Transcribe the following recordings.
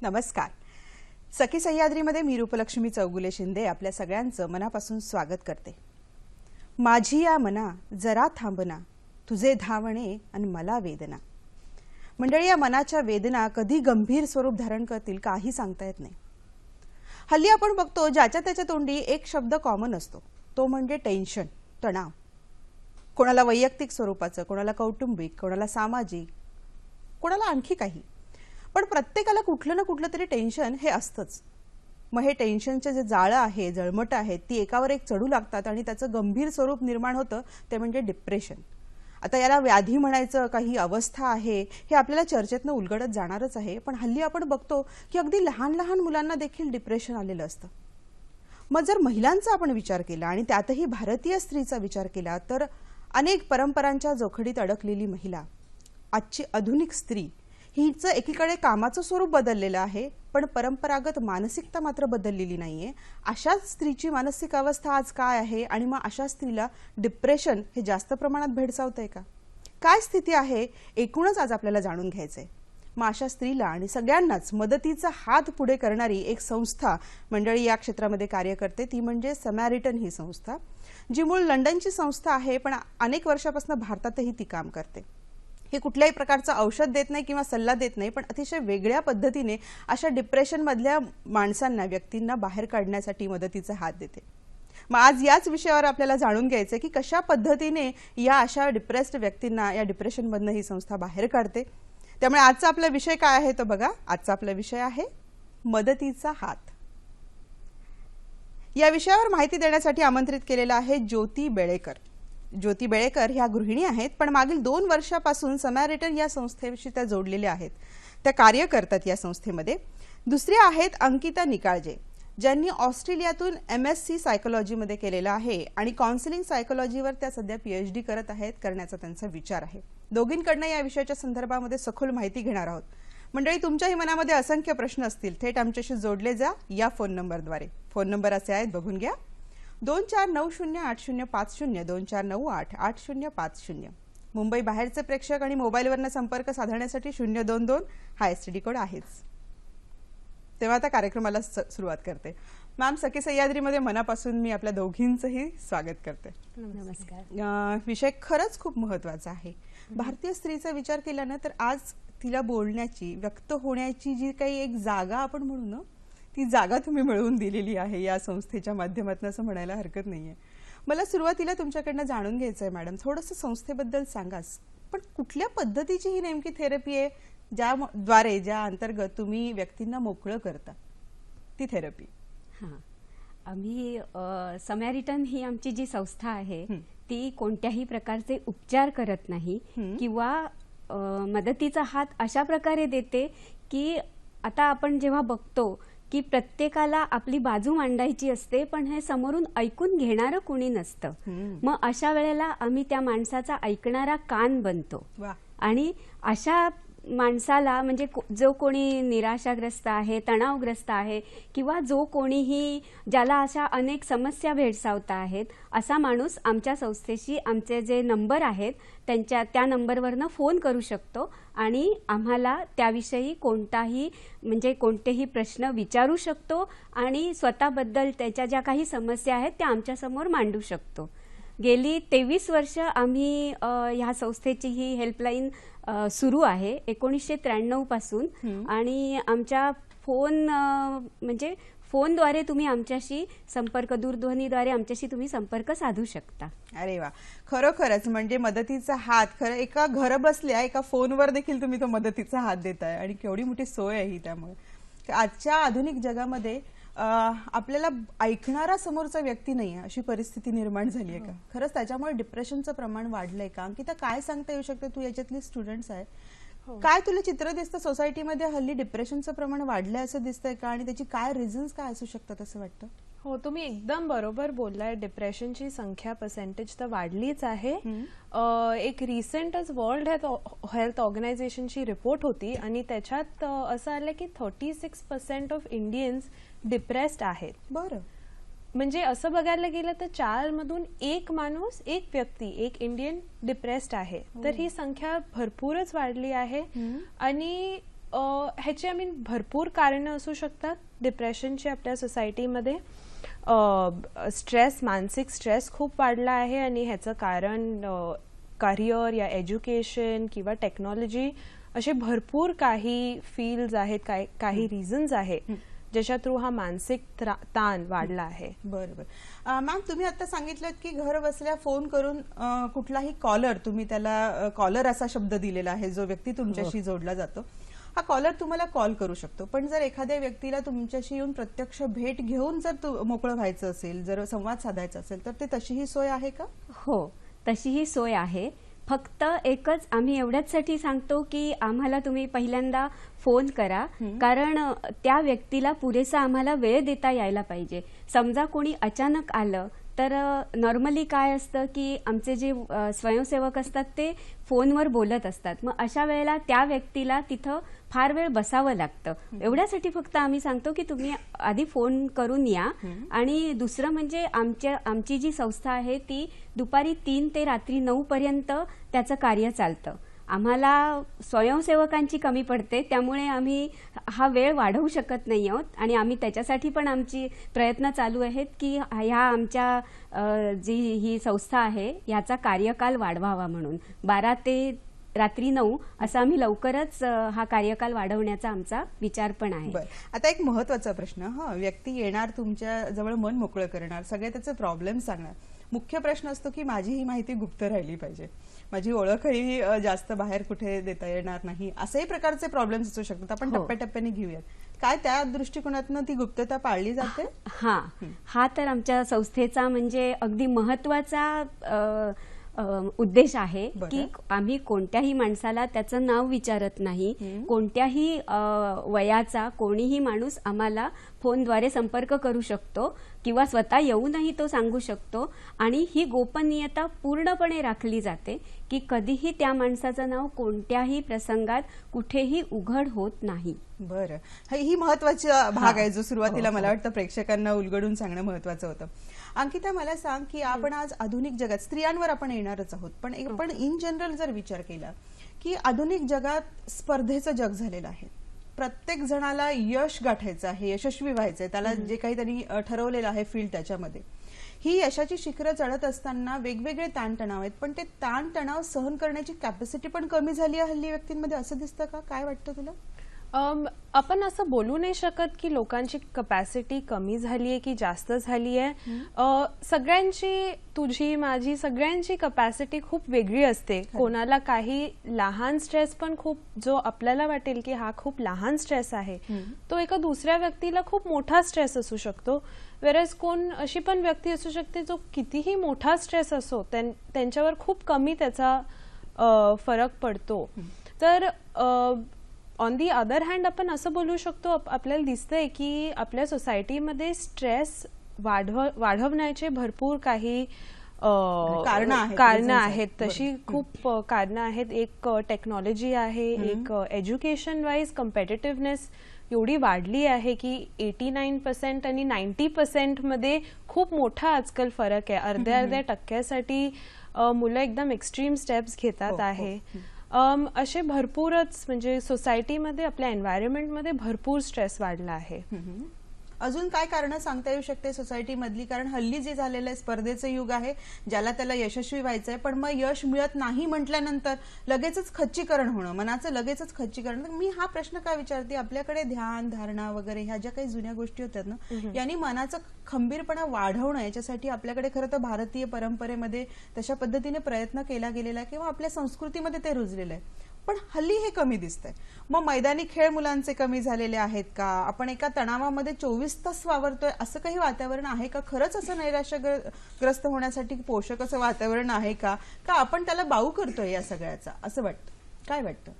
नमस्कार. सखी सह्याद्रीमध्ये मी रूपलक्ष्मी चौगुले शिंदे आपल्या सगळ्यांचं मनापासून स्वागत करते. माझी या मना जरा थांबना, तुझे धावणे आणि मला वेदना. मंडळी, या मनाच्या वेदना कधी गंभीर स्वरूप धारण करतील काही सांगता येत नाही. हल्ली आपण बघतो ज्याच्या त्याच्या तोंडी एक शब्द कॉमन असतो, तो म्हणजे टेन्शन, तणाव. कोणाला वैयक्तिक स्वरूपाचं, कोणाला कौटुंबिक, कोणाला सामाजिक, कोणाला आणखी काही. पण प्रत्येकाला कुठलं ना कुठलं तरी टेन्शन हे असतंच. मग हे टेन्शनचे जे जाळं आहे, जळमट आहेत, ती एकावर एक चढू लागतात आणि त्याचं गंभीर स्वरूप निर्माण होतं, ते म्हणजे डिप्रेशन. आता याला व्याधी म्हणायचं, काही अवस्था आहे, हे आपल्याला चर्चेतनं उलगडत जाणारच आहे. पण हल्ली आपण बघतो की अगदी लहान लहान मुलांना देखील डिप्रेशन आलेलं असतं. मग जर महिलांचा आपण विचार केला आणि त्यातही भारतीय स्त्रीचा विचार केला तर अनेक परंपरांच्या जोखडीत अडकलेली महिला, आजची आधुनिक स्त्री, हिचं एकीकडे कामाचं स्वरूप बदललेलं आहे, पण परंपरागत मानसिकता मात्र बदललेली नाहीये. अशाच स्त्रीची मानसिक अवस्था आज काय आहे आणि मग अशा स्त्रीला डिप्रेशन हे जास्त प्रमाणात भेडसावतंय का? काय स्थिती आहे एकूणच आज आपल्याला जाणून घ्यायचंय. मग अशा स्त्रीला आणि सगळ्यांनाच मदतीचा हात पुढे करणारी एक संस्था मंडळी या क्षेत्रामध्ये कार्य करते, ती म्हणजे समॅरिटन ही संस्था, जी मूळ लंडनची संस्था आहे, पण अनेक वर्षापासून भारतातही ती काम करते. हे कुठल्याही प्रकारचं औषध देत नाही किंवा सल्ला देत नाही, पण अतिशय वेगळ्या पद्धतीने अशा डिप्रेशनमधल्या माणसांना, व्यक्तींना बाहेर काढण्यासाठी मदतीचा हात देते. मग आज याच विषयावर आपल्याला जाणून घ्यायचं की कशा पद्धतीने या अशा डिप्रेस्ड व्यक्तींना या डिप्रेशनमधनं ही संस्था बाहेर काढते. त्यामुळे आजचा आपला विषय काय आहे तो बघा. आजचा आपला विषय आहे मदतीचा हात. या विषयावर माहिती देण्यासाठी आमंत्रित केलेला आहे ज्योती बेळेकर. ज्योती बेळेकर ह्या गृहिणी आहेत, पण मागील 2 वर्षापासून समॅरिटन या संस्थेशी त्या जोडलेल्या आहेत. त्या कार्य करतात या संस्थेमध्ये. दुसऱ्या आहेत अंकिता निकाळजे, ज्यांनी ऑस्ट्रेलियातून MSc सायकोलॉजीमध्ये केलेलं आहे आणि काउन्सिलिंग सायकोलॉजीवर त्या सध्या PhD करत आहेत, करण्याचा त्यांचा विचार आहे. दोघींकडनं या विषयाच्या संदर्भामध्ये सखोल माहिती घेणार आहोत. मंडळी, तुमच्याही मनामध्ये असंख्य प्रश्न असतील, थेट आमच्याशी जोडले जा या फोन नंबरद्वारे. फोन नंबर असे आहेत, बघून घ्या. 24908050, 24988050. मुंबई बाहेरचे प्रेक्षक आणि मोबाईलवरनं संपर्क साधण्यासाठी 022 हा STD कोड आहेच. तेव्हा आता कार्यक्रमाला सुरुवात करते. मॅम, सखी सह्याद्रीमध्ये मनापासून मी आपल्या दोघींचंही स्वागत करते. नमस्कार. विषय खरंच खूप महत्त्वाचा आहे. भारतीय स्त्रीचा विचार केला ना तर आज तिला बोलण्याची, व्यक्त होण्याची जी काही एक जागा आपण म्हणू ना, ती जागा तुम्ही मिळवून दिलेली आहे या संस्थेच्या माध्यमातून, असं म्हणायला हरकत नाहीये. मला सुरुवातीला तुमच्याकडनं जाणून घ्यायचंय मॅडम, थोडंसं संस्थेबद्दल सांगास. पण कुठल्या पद्धतीची ही नेमकी थेरपी आहे ज्याद्वारे, ज्या अंतर्गत तुम्ही व्यक्तींना मोकळं करता, ती थेरपी? आम्ही समॅरिटन ही आमची जी संस्था आहे ती कोणत्याही प्रकारचे उपचार करत नाही किंवा मदतीचा हात अशा प्रकारे देते की आता आपण जेव्हा बघतो की प्रत्येकाला आपली बाजू मांडायची असते, पण हे समोरून ऐकून घेणारं कुणी नसतं. मग अशा वेळेला आम्ही त्या माणसाचा ऐकणारा कान बनतो. आणि अशा माणसाला, म्हणजे जो कोणी निराशाग्रस्त आहे, तणावग्रस्त आहे, किंवा जो कोणीही ज्याला अशा अनेक समस्या भेडसावत आहेत, असा माणूस आमच्या संस्थेशी आमचे जे नंबर आहेत त्या नंबरवरनं फोन करू शकतो आणि आम्हाला त्याविषयी कोणतेही प्रश्न विचारू शकतो आणि स्वतःबद्दल त्याच्या ज्या काही समस्या आहेत त्या आमच्यासमोर मांडू शकतो. गेली 23 वर्ष आम्ही ह्या संस्थेची ही हेल्पलाईन सुरू आहे 1993 पासून. आणि आमच्या फोनद्वारे तुम्ही आमच्याशी संपर्क, दूरध्वनीद्वारे आमच्याशी तुम्ही संपर्क साधू शकता. अरे वा, खरोखरच म्हणजे मदतीचा हात, खरं एका घर बसल्या एका फोनवर देखील तुम्ही तो मदतीचा हात देताय आणि केवढी मोठी सोय आहे ही. त्यामुळे आजच्या आधुनिक जगामध्ये आपल्याला ऐकणारा समोरचा व्यक्ती नाही अशी परिस्थिती निर्माण झाली आहे का? खरंच त्याच्यामुळे डिप्रेशनचं प्रमाण वाढलंय का? अंकिता, काय सांगता येऊ शकते? तू याच्यातली स्टुडंट्स आहे, काय तुला चित्र दिसतं सोसायटीमध्ये हल्ली डिप्रेशनचं प्रमाण वाढलंय असं दिसतंय का? आणि त्याची काय रिझन्स काय असू शकतात असं वाटतं? हो, तुम्ही एकदम बरोबर बोललाय. डिप्रेशनची संख्या पर्सेंटेज तर वाढलीच आहे. एक रिसेंटच वर्ल्ड हेल्थ ऑर्गनायझेशनची रिपोर्ट होती आणि त्याच्यात असं आलं की 36% ऑफ इंडियन्स डिप्रेस्ड आहेत. बरं, म्हणजे असं बघायला गेलं तर 4 मधून 1 माणूस, 1 व्यक्ती, 1 इंडियन डिप्रेस्ड आहे. तर ही संख्या भरपूरच वाढली आहे. आणि ह्याची भरपूर कारणं असू शकतात डिप्रेशनची आपल्या सोसायटीमध्ये. स्ट्रेस, मानसिक स्ट्रेस खूप वाढला आहे आणि ह्याचं कारण करिअर या एज्युकेशन किंवा टेक्नॉलॉजी असे भरपूर काही फील्ड्स आहेत, काही रिझन्स आहेत ज्याच्या थ्रू हा मानसिक ताण वाढला आहे. बरोबर. मॅम, तुम्ही आता सांगितलं की घर बसल्या फोन करून कुठलाही कॉलर, तुम्ही त्याला कॉलर असा शब्द दिलेला आहे जो व्यक्ती तुमच्याशी जोडला जातो, हा कॉलर तुम्हाला कॉल करू शकतो. पण जर एखाद्या व्यक्तीला तुमच्याशी येऊन प्रत्यक्ष भेट घेऊन जर मोकळं व्हायचं असेल, जर संवाद साधायचा असेल, तर ते तशीही सोय आहे का? हो, तशीही सोय आहे. फक्त एकच आम्ही एवढ्याचसाठी सांगतो की आम्हाला तुम्ही पहिल्यांदा फोन करा, कारण त्या व्यक्तीला पुरेसा आम्हाला वेळ देता यायला पाहिजे. समजा कोणी अचानक आलं तर नॉर्मली काय असतं की आमचे जे स्वयंसेवक असतात ते फोनवर बोलत असतात. मग अशा वेळेला त्या व्यक्तीला तिथं फार वेळ बसावं लागतं. एवढ्यासाठी फक्त आम्ही सांगतो की तुम्ही आधी फोन करून या. आणि दुसरं म्हणजे आमची जी संस्था आहे ती दुपारी 3 ते रात्री 9 पर्यंत त्याचं कार्य चालतं. आम्हाला स्वयंसेवकांची कमी पडते, त्यामुळे आम्ही हा वेळ वाढवू शकत नाही आहोत आणि आम्ही त्याच्यासाठी पण आमची प्रयत्न चालू आहेत की ह्या आमच्या जी ही संस्था आहे याचा कार्यकाल वाढवावा म्हणून 12 ते रात्री 9 असा आम्ही लवकरच हा कार्यकाल वाढवण्याचा आमचा विचार पण आहे. आता एक महत्वाचा प्रश्न, व्यक्ती येणार तुमच्या जवळ, मन मोकळं करणार, सगळे त्याचे प्रॉब्लेम सांगणार. मुख्य प्रश्न असतो की माझी ही माहिती गुप्त राहिली पाहिजे, माझी ओळखही जास्त बाहेर कुठे देता येणार नाही, असेही प्रकारचे प्रॉब्लेम्स असू शकतात. आपण टप्प्याटप्प्याने घेऊयात. काय त्या दृष्टिकोनातून ती गुप्तता पाळली जाते? हा तर आमच्या संस्थेचा म्हणजे अगदी महत्वाचा उद्देश आहे की आम्ही कोणत्याही माणसाला त्याचं नाव विचारत नाही. कोणत्याही वयाचा कोणीही माणूस आम्हाला फोनद्वारे संपर्क करू शकतो किंवा स्वतः येऊनही तो सांगू शकतो. आणि ही गोपनीयता पूर्णपणे राखली जाते की कधीही त्या माणसाचं नाव कोणत्याही प्रसंगात कुठेही उघड होत नाही. बरं, ही महत्वाचा भाग आहे जो सुरुवातीला मला वाटतं प्रेक्षकांना उलगडून सांगणं महत्वाचं होतं. अंकिता, मला सांग की आपण आज आधुनिक जगात, स्त्रियांवर आपण येणारच आहोत, पण आपण इन जनरल जर विचार केला की आधुनिक जगात स्पर्धेचं जग झालेलं आहे. प्रत्येक जणाला यश गाठायचं आहे, यशस्वी व्हायचंय, त्याला जे काही त्यांनी ठरवलेलं आहे फील्ड, त्याच्यामध्ये ही यशाची शिखरं चढत असताना वेगवेगळे ताणतणाव आहेत. पण ते ताणतणाव सहन करण्याची कॅपॅसिटी पण कमी झाली आहे हल्ली व्यक्तींमध्ये, असं दिसतं का? काय वाटतं तुला? आपण असं बोलू नाही शकत की लोकांची कपॅसिटी कमी झालीये की जास्त झालीये. सगळ्यांची, तुझी माझी सगळ्यांची कपॅसिटी खूप वेगळी असते. कोणाला काही लहान स्ट्रेस पण खूप, जो आपल्याला वाटेल की हा खूप लहान स्ट्रेस आहे, तो एका दुसऱ्या व्यक्तीला खूप मोठा स्ट्रेस असू शकतो. वेरस कोण अशी पण व्यक्ती असू शकते जो कितीही मोठा स्ट्रेस असो त्यांच्यावर खूप कमी त्याचा फरक पडतो. तर ऑन दी अदर हँड आपण असं बोलू शकतो, आपल्याला दिसतंय की आपल्या सोसायटीमध्ये स्ट्रेस वाढवण्याचे भरपूर काही कारणं आहेत. तशी खूप कारणं आहेत. एक टेक्नॉलॉजी आहे, एक एज्युकेशन वाईज कम्पिटिटिव्हनेस एवढी वाढली आहे की 89% आणि 90% मध्ये खूप मोठा आजकाल फरक आहे. अर्ध्या टक्क्यासाठी मुलं एकदम एक्स्ट्रीम स्टेप्स घेतात आहे. असे भरपूरच, म्हणजे सोसायटीमध्ये, आपल्या एन्व्हायरमेंटमध्ये भरपूर स्ट्रेस वाढला आहे. अजून काय कारणं सांगता येऊ शकते सोसायटी मधली? कारण हल्ली जे झालेलं आहे स्पर्धेचं युग आहे, ज्याला त्याला यशस्वी व्हायचंय, पण मग यश मिळत नाही म्हटल्यानंतर लगेचच खच्चीकरण होणं, मनाचं लगेचच खच्चीकरण. मी हा प्रश्न काय विचारते, आपल्याकडे ध्यान, धारणा वगैरे ह्या ज्या काही जुन्या गोष्टी होत्या ना, यांनी मनाचं खंबीरपणा वाढवणं, याच्यासाठी आपल्याकडे खरं तर भारतीय परंपरेमध्ये तशा पद्धतीने प्रयत्न केला गेलेला आहे किंवा आपल्या संस्कृतीमध्ये ते रुजलेलं आहे. पण हल्ली हे कमी दिसतंय. मग मैदानी खेळ मुलांचे कमी झालेले आहेत का? आपण एका तणावामध्ये 24 तास वावरतोय, असं काही वातावरण आहे का? खरंच असं नैराश्यग्रस्त होण्यासाठी पोषक असं वातावरण आहे का? का आपण त्याला बाऊ करतोय या सगळ्याचा, असं वाटतं? काय वाटतं?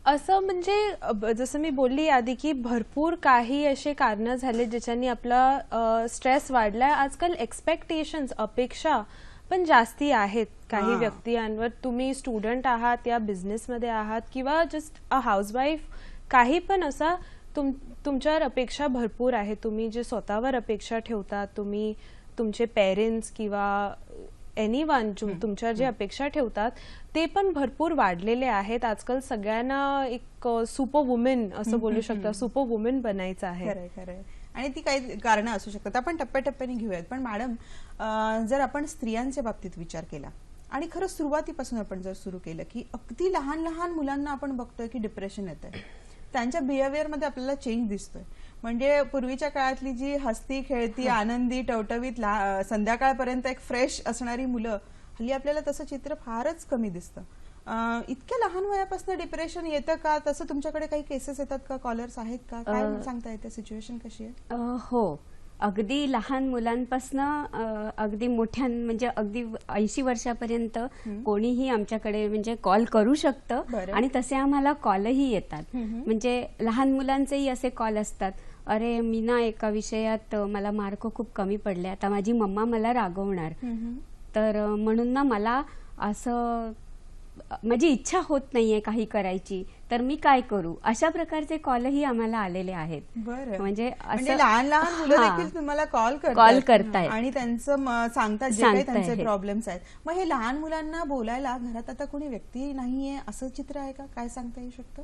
असं म्हणजे जसं मी बोलली आधी की भरपूर काही असे कारणं झाले ज्याच्यानी आपला स्ट्रेस वाढलाय. आजकाल एक्सपेक्टेशन्स, अपेक्षा पण जास्ती आहेत काही व्यक्तींवर. तुम्ही स्टुडंट आहात या बिझनेसमध्ये आहात किंवा जस्ट अ हाऊसवाईफ, काही पण असा तुमच्यावर अपेक्षा भरपूर आहेत. तुम्ही जे स्वतःवर अपेक्षा ठेवता, तुम्ही तुमचे पेरेंट्स किंवा एनीवन तुमच्या जे अपेक्षा ठेवतात ते पण भरपूर वाढलेले आहेत. आजकाल सगळ्यांना एक सुपर वुमेन असं बोलू शकता, सुपर वुमेन बनायचं आहे. खरंय खरंय. आणि ती काही कारणं असू शकतात. आपण टप्प्याटप्प्याने घेऊयात. पण मॅडम, जर आपण स्त्रियांच्या बाबतीत विचार केला आणि खरं सुरुवातीपासून आपण जर सुरू केलं की अगदी लहान लहान मुलांना आपण बघतोय की डिप्रेशन येतंय, त्यांच्या बिहेवियरमध्ये आपल्याला चेंज दिसतोय. म्हणजे पूर्वीच्या काळातली जी हसती खेळती आनंदी टवटवीत संध्याकाळपर्यंत एक फ्रेश असणारी मुलं, हल्ली आपल्याला तसं चित्र फारच कमी दिसतं. इतक्या लहान वयापासून डिप्रेशन येतं का? तसं तुमच्याकडे काही केसेस येतात का? कॉलर्स आहेत का? काय सांगता येते? सिच्युएशन कशी आहे? हो, अगदी लहान मुलांपासनं अगदी मोठ्या म्हणजे अगदी 80 वर्षापर्यंत कोणीही आमच्याकडे म्हणजे कॉल करू शकतं आणि तसे आम्हाला कॉलही येतात. म्हणजे लहान मुलांचेही असे कॉल असतात, अरे मी ना एका विषयात मला मार्क खूप कमी पडले, आता माझी मम्मा मला रागवणार, तर म्हणून ना मला असं माझी इच्छा होत नाहीये काही करायची, तर मी काय करू? अशा प्रकारचे कॉलही आम्हाला आलेले आहेत. म्हणजे लहान लहान मुलं देखील तुम्हाला कॉल करतायत आणि त्यांचं सांगतात जे काही त्यांचे प्रॉब्लेम्स आहेत. मग हे लहान मुलांना बोलायला घरात आता कोणी व्यक्ती नाहीये असं चित्र आहे का? काय सांगता येऊ शकतं?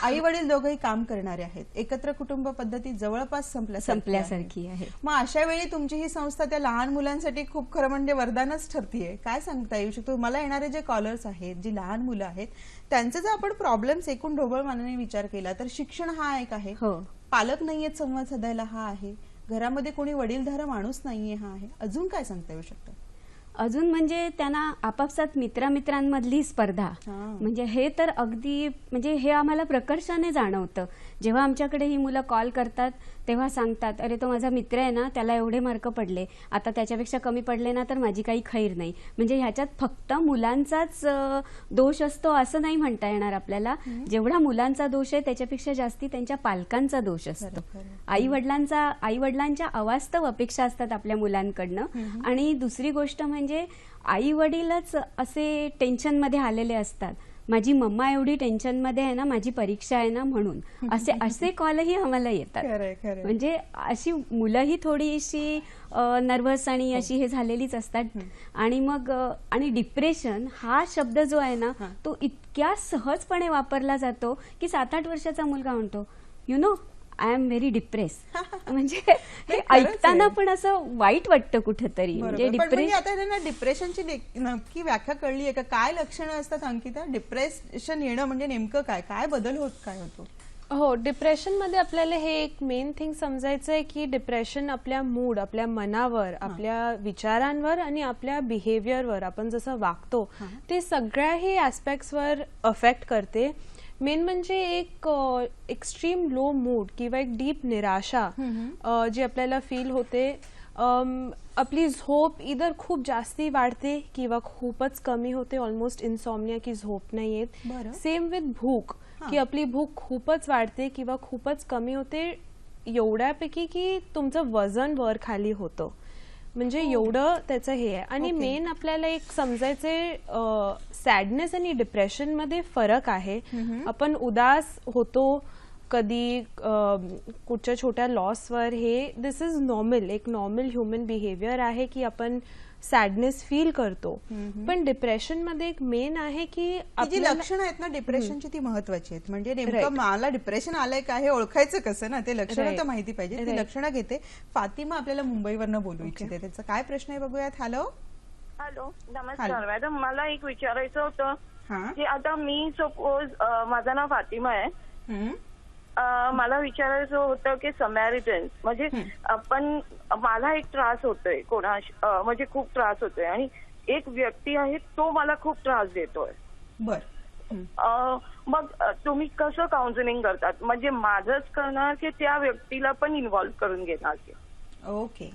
आई वडील दोघंही काम करणारे आहेत, एकत्र कुटुंब पद्धती जवळपास संपल्यासारखी आहे. मग अशा वेळी तुमची ही संस्था त्या लहान मुलांसाठी खूप खरं म्हणजे वरदानच ठरतीये. काय सांगता येऊ शकतो? मला येणारे जे कॉलर्स आहेत, जी लहान मुलं आहेत, त्यांचे जर आपण प्रॉब्लेम्स एकूण ढोबळमानाने विचार केला तर शिक्षण हा एक आहे, पालक नाहीयेत संवाद साधायला हा आहे, घरामध्ये कोणी वडीलधारा माणूस नाहीये हा आहे. अजून काय सांगता येऊ शकतं? अजून म्हणजे त्यांना आपापसात मित्रांमधली स्पर्धा, म्हणजे हे तर अगदी म्हणजे हे आम्हाला प्रकर्षाने जाणवतं. जेव्हा आमच्याकडे ही मुलं कॉल करतात तेव्हा सांगतात, अरे तो माझा मित्र आहे ना, त्याला एवढे मार्क पडले, आता त्याच्यापेक्षा कमी पडले ना तर माझी काही खैर नाही. म्हणजे ह्याच्यात फक्त मुलांचाच दोष असतो असं नाही म्हणता येणार आपल्याला. जेवढा मुलांचा दोष आहे त्याच्यापेक्षा जास्ती त्यांच्या पालकांचा दोष असतो. आई वडिलांच्या अवास्तव अपेक्षा असतात आपल्या मुलांकडनं. आणि दुसरी गोष्ट म्हणजे आई वडीलच असे टेन्शन मध्ये आलेले असतात, माझी मम्मा एवढी टेन्शन मध्ये आहे ना, माझी परीक्षा आहे ना म्हणून. असे कॉलही आम्हाला येतात. म्हणजे अशी मुलंही थोडीशी नर्व्हस आणि अशी हे झालेलीच असतात. आणि मग आणि डिप्रेशन हा शब्द जो आहे ना, तो इतक्या सहजपणे वापरला जातो की 7-8 वर्षाचा मुलगा म्हणतो, you know I am very depress. म्हणजे हे ऐकताना पण असं वाईट वाटतं कुठेतरी. म्हणजे डिप्रेशनची नक्की व्याख्या कळली आहे का? काय लक्षणं असतात अंकिता? डिप्रेशन येणं म्हणजे नेमकं काय? काय बदल काय होतो? हो, डिप्रेशन मध्ये आपल्याला हे एक मेन थिंग समजायचं आहे की डिप्रेशन आपल्या मूड, आपल्या मनावर, आपल्या विचारांवर आणि आपल्या बिहेवियरवर, आपण जसं वागतो ते सगळ्याही ऍस्पेक्ट्सवर अफेक्ट करते. मेन म्हणजे एक एक्स्ट्रीम लो मूड किंवा एक डीप निराशा जी आपल्याला फील होते. आपली झोप इधर खूप जास्ती वाढते किंवा खूपच कमी होते, ऑलमोस्ट इन्सॉम्निया की झोप नाही येत. सेम विथ भूक, की आपली भूक खूपच वाढते किंवा खूपच कमी होते, एवढ्यापैकी की तुमचं वजन वर खाली होतं. म्हणजे एवढं त्याचं हे आहे. आणि मेन आपल्याला एक समजायचे सॅडनेस आणि डिप्रेशन मध्ये फरक आहे. आपण उदास होतो कधी कुठच्या छोट्या लॉसवर, हे दिस इज नॉर्मल, एक नॉर्मल ह्युमन बिहेवियर आहे की आपण सॅडनेस फील करतो. पण डिप्रेशन मध्ये एक मेन आहे की जी लक्षणं आहेत ना डिप्रेशनची ती महत्वाची आहेत. म्हणजे नेमकं मला डिप्रेशन आलंय का हे ओळखायचं कसं ना, ते लक्षणं तर माहिती पाहिजे. ती लक्षणं घेते फातिमा आपल्याला मुंबईवरनं बोलू इच्छिते. त्याचा काय प्रश्न आहे बघूयात. हॅलो नमस्कार मॅडम, मला एक विचारायचं होतं की आता मी सपोज, माझं नाव फातिमा आहे, मला विचारायचं होतं की समॅरिटन्स म्हणजे आपण, मला एक त्रास होतोय म्हणजे खूप त्रास होतोय आणि एक व्यक्ती आहे तो मला खूप त्रास देतोय. मग तुम्ही कसं काउन्सिलिंग करतात? म्हणजे माझंच करणार की त्या व्यक्तीला पण इन्व्हॉल्व करून घेणार? ओके,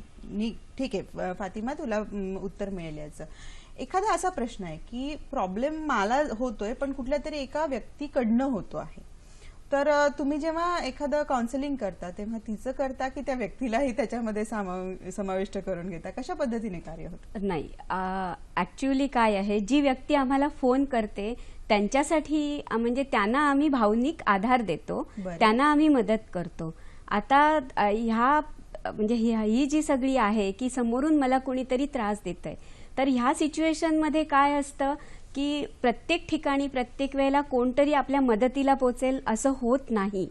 ठीक आहे फातिमा, तुला उत्तर मिळेल याचं. एखादा असा प्रश्न आहे की प्रॉब्लेम मला होतोय पण कुठल्या तरी एका व्यक्तीकडनं होतो आहे, तर तुम्ही जेव्हा एखादं काउन्सिलिंग करता तेव्हा तिचं करता की त्या व्यक्तीलाही त्याच्यामध्ये समाविष्ट करून घेता? कशा पद्धतीने कार्य होतं? नाही, ऍक्च्युअली काय आहे, जी व्यक्ती आम्हाला फोन करते त्यांच्यासाठी म्हणजे त्यांना आम्ही भावनिक आधार देतो, त्यांना आम्ही मदत करतो. आता ह्या म्हणजे ही जी सगळी आहे की समोरून मला कोणीतरी त्रास देतंय, तर ह्या सिच्युएशनमध्ये काय असतं की प्रत्येक ठिकाणी प्रत्येक वेळेला कोणतरी आपल्या मदतीला पोचेल असं होत नाही.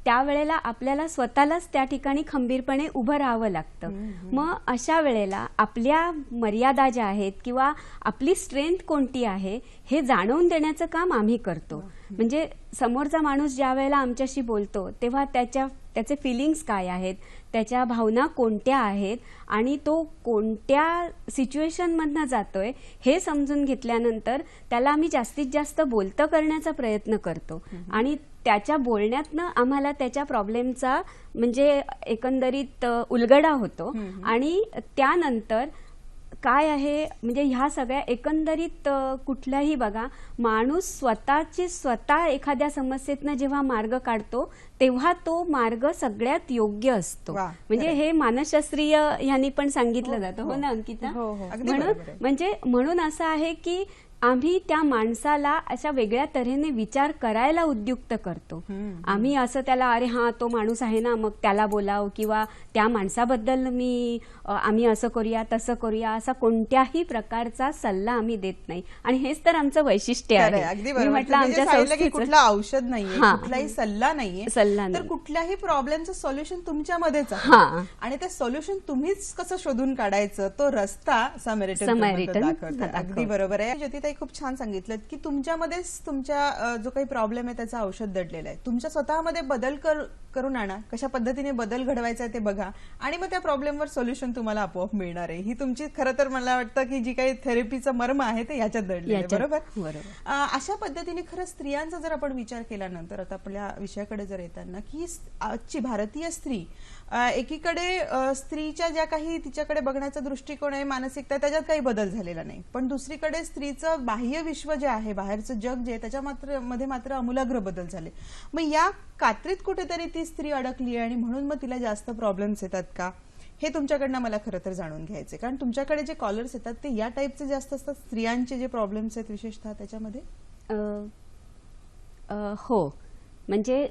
त्यावेळेला आपल्याला स्वतःलाच त्या ठिकाणी खंबीरपणे उभं राहावं लागतं. मग अशा वेळेला आपल्या मर्यादा ज्या आहेत किंवा आपली स्ट्रेंथ कोणती आहे हे जाणवून देण्याचं काम आम्ही करतो. म्हणजे समोरचा माणूस ज्या वेळेला आमच्याशी बोलतो तेव्हा त्याचे फिलिंग्स काय आहेत, त्याच्या भावना कोणत्या आहेत आणि तो कोणत्या सिच्युएशनमधनं जातोय हे समजून घेतल्यानंतर त्याला आम्ही जास्तीत जास्त बोलतं करण्याचा प्रयत्न करतो. आणि त्याच्या बोलण्यातनं आम्हाला त्याच्या प्रॉब्लेमचा म्हणजे एकंदरीत उलगडा होतो. आणि त्यानंतर काय आहे म्हणजे ह्या सगळ्या एकंदरीत कुठल्याही बघा माणूस स्वतः एखाद्या समस्येतनं जेव्हा मार्ग काढतो तेव्हा तो मार्ग सगळ्यात योग्य असतो. म्हणजे हे मानसशास्त्रीय ह्यांनी पण सांगितलं जातं. हो ना अंकिता? म्हणून असं आहे की आम्ही त्या माणसाला अशा वेगळ्या तऱ्हेने विचार करायला उद्युक्त करतो. आम्ही असं त्याला अरे हा तो माणूस आहे ना मग त्याला बोलाव किंवा त्या माणसाबद्दल आम्ही असं करूया तसं करूया असा कोणत्याही प्रकारचा सल्ला आम्ही देत नाही. आणि हेच तर आमचं वैशिष्ट्य आहे. मी म्हटलं आमच्या संस्थेचं कुठलं औषध नाहीये, कुठलाही सल्ला नाहीये, तर कुठल्याही प्रॉब्लेमचं सोल्युशन तुमच्यामध्येच आहे. आणि ते सोल्युशन तुम्हीच कसं शोधून काढायचं तो रस्ता समॅरिटन दाखवतं. अगदी बरोबर आहे ज्योतिताई, खूप छान सांगितलं की तुमच्यामध्येच तुमच्या जो काही प्रॉब्लेम आहे त्याचं औषध दडलेलं आहे. तुमच्या स्वतःमध्ये बदल करून आणा, कशा पद्धतीने बदल घडवायचा आहे ते बघा आणि मग त्या प्रॉब्लेमवर सोल्युशन तुम्हाला आपोआप मिळणार आहे. ही तुमची खरं तर मला वाटतं की जी काही थेरपीचं मर्म आहे ते याच्यात दडलेलं आहे. बरोबर. अशा पद्धतीने खरं स्त्रियांचा जर आपण विचार केल्यानंतर आता आपल्या विषयाकडे जर येताना की आजची भारतीय स्त्री एकीकडे स्त्रीच्या ज्या काही तिच्याकडे बघण्याचा दृष्टिकोन आहे, मानसिकता, त्याच्यात काही बदल झालेला नाही, पण दुसरीकडे स्त्रीचं बाह्य विश्व जे आहे, बाहेरचं जग जे आहे त्याच्यामध्ये मात्र आमूलाग्र बदल झाले. मग या कात्रीत कुठेतरी ती स्त्री अडकली आणि म्हणून मग तिला जास्त प्रॉब्लेम्स येतात का, हे तुमच्याकडनं मला खरं तर जाणून घ्यायचे. कारण तुमच्याकडे जे कॉलर्स येतात ते या टाईपचे जास्त असतात, स्त्रियांचे जे प्रॉब्लेम्स आहेत विशेषतः त्याच्यामध्ये. हो, म्हणजे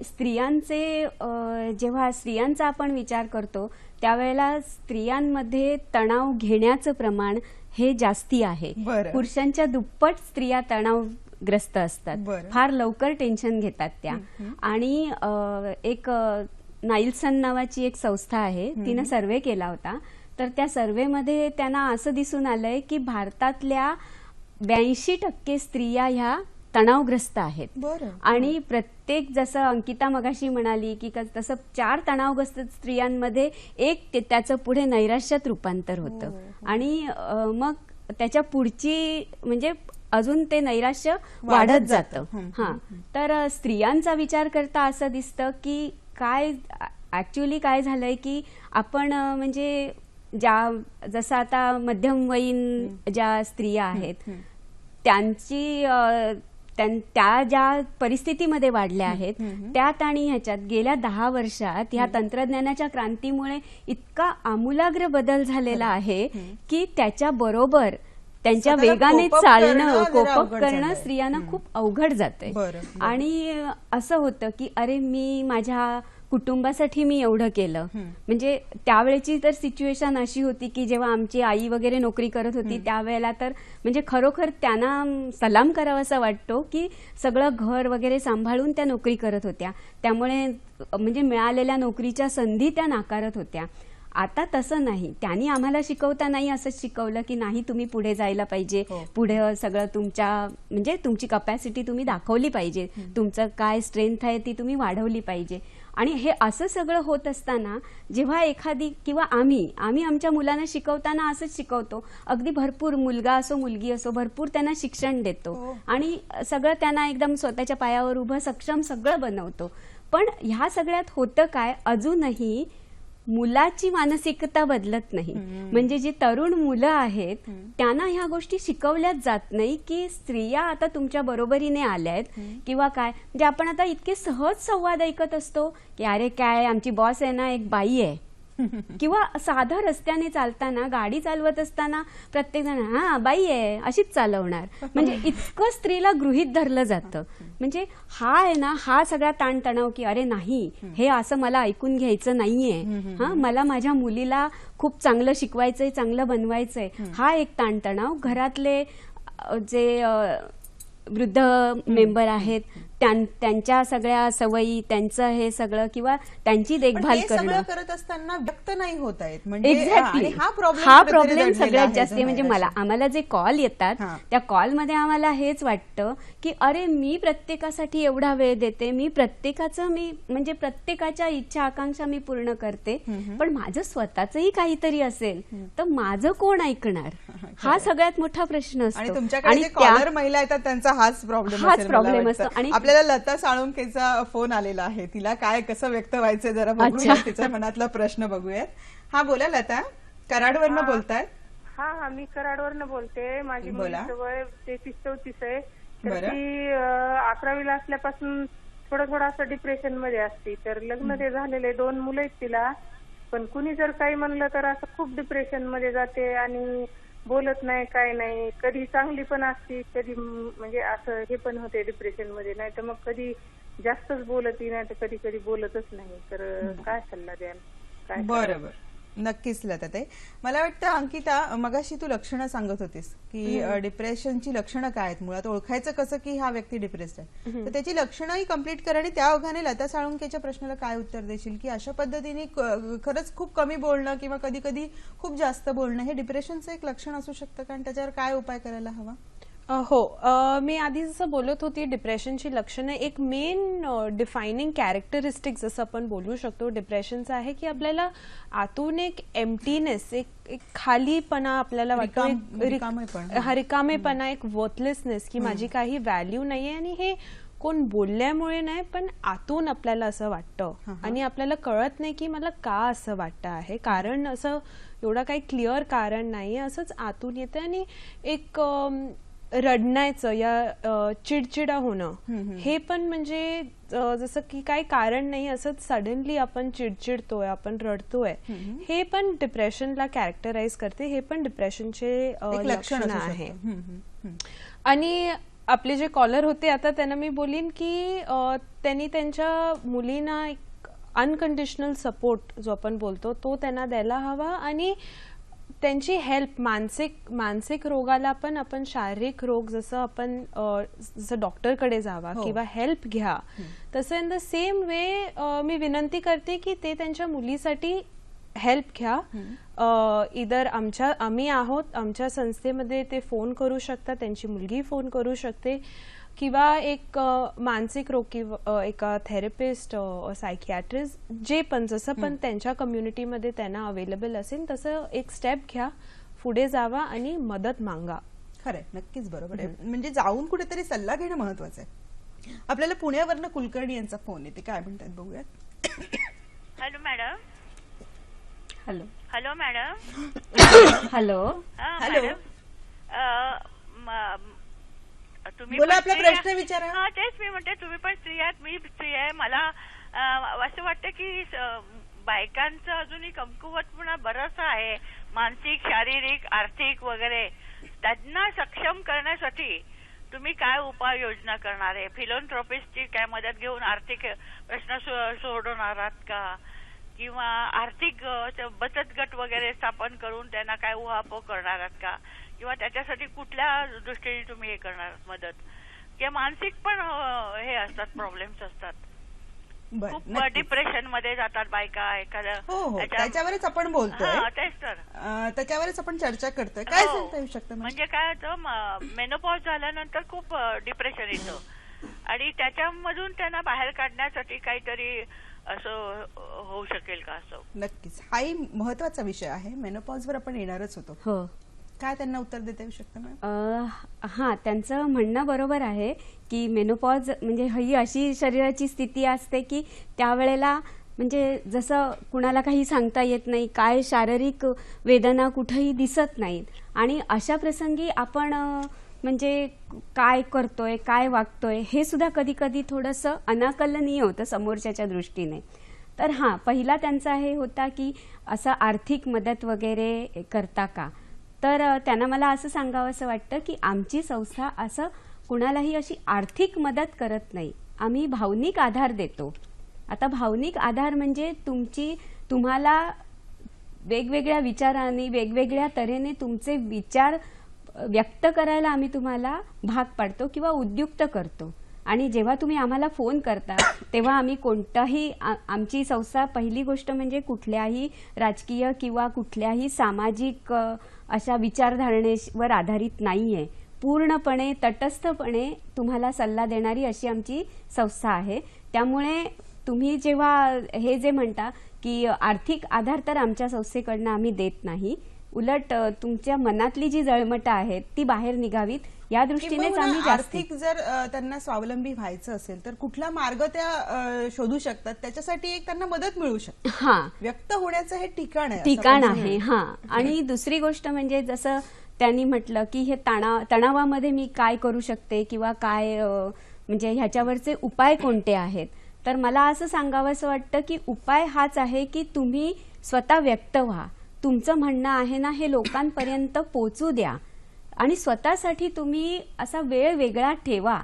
जेव्हा स्त्रियांचा आपण विचार करतो त्यावेळेला स्त्रियांमध्ये तणाव घेण्याचं प्रमाण हे जास्ती आहे. पुरुषांच्या दुप्पट स्त्रिया तणावग्रस्त असतात, फार लवकर टेन्शन घेतात त्या. आणि एक नाइल्सन नावाची एक संस्था आहे, तिनं सर्वे केला होता. तर त्या सर्वेमध्ये त्यांना असं दिसून आलंय की भारतातल्या 82% स्त्रिया ह्या तणावग्रस्त आहेत. आणि प्रत्येक जसं अंकिता मगाशी म्हणाली की तसं 4 तणावग्रस्त स्त्रियांमध्ये एक त्याचं पुढे नैराश्यात रूपांतर होतं. आणि मग त्याच्या पुढची म्हणजे अजून ते नैराश्य वाढत जातं. तर स्त्रियांचा विचार करता असं दिसतं की ऍक्च्युअली काय झालंय की आपण म्हणजे जसं आता मध्यमवयीन ज्या स्त्रिया आहेत त्या ज्या परिस्थितीमध्ये वाढल्या आहेत त्यात आणि ह्याच्यात गेल्या 10 वर्षात ह्या तंत्रज्ञानाच्या क्रांतीमुळे इतका आमूलाग्र बदल झालेला आहे की त्याच्या बरोबर त्यांच्या वेगाने चालणं, कोपअप करणं स्त्रियांना खूप अवघड जातंय. आणि असं होतं की अरे मी माझ्या कुटुंबासाठी मी एवढं केलं. म्हणजे त्यावेळेची तर सिच्युएशन अशी होती की जेव्हा आमची आई वगैरे नोकरी करत होती त्यावेळेला तर म्हणजे खरोखर त्यांना सलाम करावासा वाटतो की सगळं घर वगैरे सांभाळून त्या नोकरी करत होत्या. त्यामुळे म्हणजे मिळालेल्या नोकरीच्या संधी त्या नाकारत होत्या. आता तसं नाही, त्यांनी आम्हाला शिकवता नाही असंच शिकवलं की नाही तुम्ही पुढे जायला पाहिजे, पुढे सगळं म्हणजे तुमची कपॅसिटी तुम्ही दाखवली पाहिजे, तुमचं काय स्ट्रेंथ आहे ती तुम्ही वाढवली पाहिजे. आणि हे असं सगळं होत असताना जेव्हा एखादी किंवा आम्ही आमच्या मुलांना शिकवताना असंच शिकवतो, अगदी भरपूर मुलगा असो मुलगी असो भरपूर त्यांना शिक्षण देतो आणि सगळं त्यांना एकदम स्वतःच्या पायावर उभं सक्षम सगळं बनवतो. पण ह्या सगळ्यात होतं काय, अजूनही मुलाची मानसिकता बदलत नाही. म्हणजे जी तरुण मुलं आहेत त्यांना ह्या गोष्टी शिकवल्याच जात नाही की स्त्रिया आता तुमच्या बरोबरीने आल्यात किंवा काय. म्हणजे आपण आता इतके सहज संवाद ऐकत असतो की अरे काय आमची बॉस आहे ना एक बाई आहे, किंवा साधा रस्त्याने चालताना, गाडी चालवत असताना प्रत्येक जण हा बाई आहे अशीच चालवणार, म्हणजे इतकं स्त्रीला गृहीत धरलं जातं. म्हणजे हा आहे ना, हा सगळा ताणतणाव की अरे नाही हे असं मला ऐकून घ्यायचं नाहीये, हा मला माझ्या मुलीला खूप चांगलं शिकवायचंय, चांगलं बनवायचंय, हा एक ताणतणाव. घरातले जे वृद्ध मेंबर आहेत त्यांच्या सगळ्या सवयी, त्यांचं हे सगळं किंवा त्यांची देखभाल करणं करत असताना व्यक्त नाही होत आहेत. म्हणजे एक्झॅक्टली हा प्रॉब्लेम प्रॉब्लेम सगळ्यात जास्त आहे. म्हणजे आम्हाला जे कॉल येतात त्या कॉलमध्ये आम्हाला हेच वाटतं की अरे मी प्रत्येकासाठी एवढा वेळ देते, मी म्हणजे प्रत्येकाच्या इच्छा आकांक्षा मी पूर्ण करते, पण माझं स्वतःचंही काहीतरी असेल तर माझं कोण ऐकणार, हा सगळ्यात मोठा प्रश्न असतो. आणि तुमच्याकडे कॉलर महिला येतात त्यांचा हाच प्रॉब्लेम असतो. आणि आपल्याला लता साळुंखेचा फोन आलेला आहे, तिला काय कसं व्यक्त व्हायचंय जरा बघूया, तिच्या मनातला प्रश्न बघूयात. हा बोला लता, कराडवरनं बोलताय? हा मी कराडवरनं बोलते. माझी मुलीचं वय 33-34 आहे. तर ती 11वीला असल्यापासून थोडं असं डिप्रेशन मध्ये असते. तर लग्न ते झालेले 2 मुलं आहेत तिला, पण कुणी जर काही म्हणलं तर असं खूप डिप्रेशन मध्ये जाते आणि बोलत नाही, काय नाही. कधी चांगली पण असते, कधी म्हणजे असं हे पण होते डिप्रेशन मध्ये, नाही तर मग कधी जास्तच बोलती, नाही तर कधी बोलतच नाही. तर काय सल्ला द्याल? काय? बरोबर, नक्कीच लता. मला वाटतं अंकिता, मगाशी तू लक्षणं सांगत होतीस की डिप्रेशनची लक्षणं काय आहेत, मुळात ओळखायचं कसं की हा व्यक्ती डिप्रेस्ड आहे, तर त्याची लक्षणंही कम्प्लीट कर. आणि त्या ओघाने लता साळुंखेच्या प्रश्नाला काय उत्तर देशील की अशा पद्धतीने खरंच खूप कमी बोलणं किंवा कधी कधी खूप जास्त बोलणं हे डिप्रेशनचं एक लक्षण असू शकतं का, आणि त्याच्यावर काय उपाय करायला हवा? हो, मी आधी जसं बोलत होती डिप्रेशनची लक्षणं, एक मेन डिफायनिंग कॅरेक्टरिस्टिक जसं आपण बोलू शकतो डिप्रेशनचं आहे की आपल्याला आतून एक एम्प्टीनेस, एक खालीपणा आपल्याला वाटतो, रिकामेपणा, एक वर्थलेसनेस की माझी काही व्हॅल्यू नाहीये. आणि हे कोण बोलल्यामुळे नाही, पण आतून आपल्याला असं वाटतं आणि आपल्याला कळत नाही की मला का असं वाटतं आहे. कारण असं एवढं काही क्लिअर कारण नाहीये, असंच आतून येतं. आणि एक रडण्याचं या चिडचिडा होणं हे पण म्हणजे जसं की काही कारण नाही, असंच सडनली आपण चिडचिडतोय, आपण रडतोय, हे पण डिप्रेशनला कॅरेक्टराइज करते. हे पण डिप्रेशनचे लक्षण आहे. आणि आपले जे कॉलर होते आता त्यांना मी बोलीन की त्यांनी त्यांच्या मुलींना एक अनकंडिशनल सपोर्ट जो आपण बोलतो तो त्यांना द्यायला हवा. आणि त्यांची हेल्प, मानसिक रोगाला पण आपण शारीरिक रोग जसं डॉक्टरकडे जावा किंवा हेल्प घ्या, तसं इन द सेम वे मी विनंती करते की ते त्यांच्या मुलीसाठी हेल्प घ्या. इधर आम्ही आहोत, आमच्या संस्थेमध्ये ते फोन करू शकतात, त्यांची मुलगी फोन करू शकते, किंवा एक मानसिक रोग किंवा एक थेरपिस्ट, सायकियाट्रिस्ट, जे पण जसं पण त्यांच्या कम्युनिटीमध्ये त्यांना अवेलेबल असेल तसं एक स्टेप घ्या, पुढे जावा आणि मदत मागा. खरंय, नक्कीच बरोबर आहे. म्हणजे जाऊन कुठेतरी सल्ला घेणं महत्वाचं आहे. आपल्याला पुण्यावरनं कुलकर्णी यांचा फोन येते, काय म्हणतात बघूयात. Hello madam. Hello madam. Hello. तुम्ही बोला, आपला प्रश्न विचारा. हा, तेच मी म्हणते, तुम्ही पण स्त्री आहात, मी स्त्री आहे. मला असं वाटतं की बायकांचं अजूनही कमकुवतपणा बरंच आहे, मानसिक, शारीरिक, आर्थिक वगैरे. त्यांना सक्षम करण्यासाठी तुम्ही काय उपाययोजना करणार आहे? फिलॉन्थ्रोपिस्टची काय मदत घेऊन आर्थिक प्रश्न सोडवणार आहात का, किंवा आर्थिक बचत गट वगैरे स्थापन करून त्यांना काय उहापोह करणार आहात का, किंवा त्याच्यासाठी कुठल्या दृष्टीने तुम्ही हे करणार मदत? किंवा मानसिक पण हे असतात, प्रॉब्लेम्स असतात, खूप डिप्रेशन मध्ये जातात बायका एखाद्या. हो, त्याच्यावरच आपण बोलतोय, तेच तर त्याच्यावरच आपण चर्चा करतोय. काय सांगता येऊ शकतं? म्हणजे काय होतं, मेनोपॉज झाल्यानंतर खूप डिप्रेशन येतं आणि त्याच्यामधून त्यांना बाहेर काढण्यासाठी काहीतरी असं होऊ शकेल का? असं नक्कीच, हाही महत्वाचा विषय आहे. मेनोपॉजवर आपण येणारच होतो. हो, काय त्यांना उत्तर देता येऊ शकतं? हा, त्यांचं म्हणणं बरोबर आहे की मेनोपॉज म्हणजे ही अशी शरीराची स्थिती असते की त्यावेळेला म्हणजे जसं कुणाला काही सांगता येत नाही, काय शारीरिक वेदना कुठेही दिसत नाहीत, आणि अशा प्रसंगी आपण म्हणजे काय करतोय, काय वागतोय हे सुद्धा कधी कधी थोडंसं अनाकलनीय होतं समोरच्याच्या दृष्टीने. तर हां, पहिला त्यांचा हे होता की असं आर्थिक मदत वगैरे करता का. तर त्यांना मला असं सांगावंसं वाटतं की आमची संस्था असं कुणालाही अशी आर्थिक मदत करत नाही, आम्ही भावनिक आधार देतो. आता भावनिक आधार म्हणजे तुम्हाला वेगवेगळ्या विचारांनी वेगवेगळ्या तऱ्हेने तुमचे विचार व्यक्त करायला आम्ही तुम्हाला भाग पाडतो किंवा उद्युक्त करतो. आणि जेव्हा तुम्ही आम्हाला फोन करता तेव्हा आम्ही कोणताही आमची संस्था पहिली गोष्ट म्हणजे कुठल्याही राजकीय किंवा कुठल्याही सामाजिक अशा विचारधारणेवर आधारित नाही आहे. पूर्णपणे तटस्थपणे तुम्हाला सल्ला देणारी अशी आमची संस्था आहे. त्यामुळे तुम्ही जेव्हा हे जे म्हणता की आर्थिक आधार तर आमच्या संस्थेकडनं आम्ही देत नाही, उलट तुमच्या मनातली जी जळमटं आहेत ती बाहेर निघावीत या दृष्टीनेच आम्ही आर्थिक जर त्यांना स्वावलंबी व्हायचं असेल तर कुठला मार्ग त्या शोधू शकतात, त्याच्यासाठी एक त्यांना मदत मिळू शकते. हां, व्यक्त होण्याचं हे ठिकाण आहे. हां, आणि दुसरी गोष्ट म्हणजे जसं त्यांनी म्हटलं की हे तणावामध्ये मी काय करू शकते किंवा काय म्हणजे ह्याच्यावरचे उपाय कोणते आहेत. तर मला असं सांगावंसं वाटतं की उपाय हाच आहे की तुम्ही स्वतः व्यक्त व्हा, तुमचं म्हणणं आहे ना हे लोकांपर्यंत पोचू द्या आणि स्वतःसाठी तुम्ही असा वेळ वेगळा ठेवा.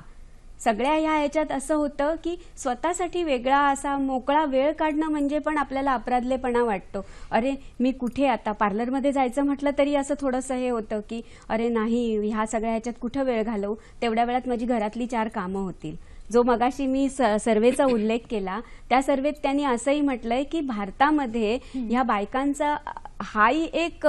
सगळ्या ह्याच्यात असं होतं की स्वतःसाठी वेगळा असा मोकळा वेळ काढणं म्हणजे पण आपल्याला अपराधलेपणा वाटतो. अरे मी कुठे आता पार्लरमध्ये जायचं म्हटलं तरी असं थोडंसं हे होतं की अरे नाही, ह्या सगळ्या ह्याच्यात कुठं वेळ घालवू, तेवढ्या वेळात माझी घरातली 4 कामं होतील. जो मगाशी मी सर्वेचा उल्लेख केला त्या सर्वेत त्यांनी असंही म्हटलंय की भारतामध्ये ह्या बायकांचा हाही एक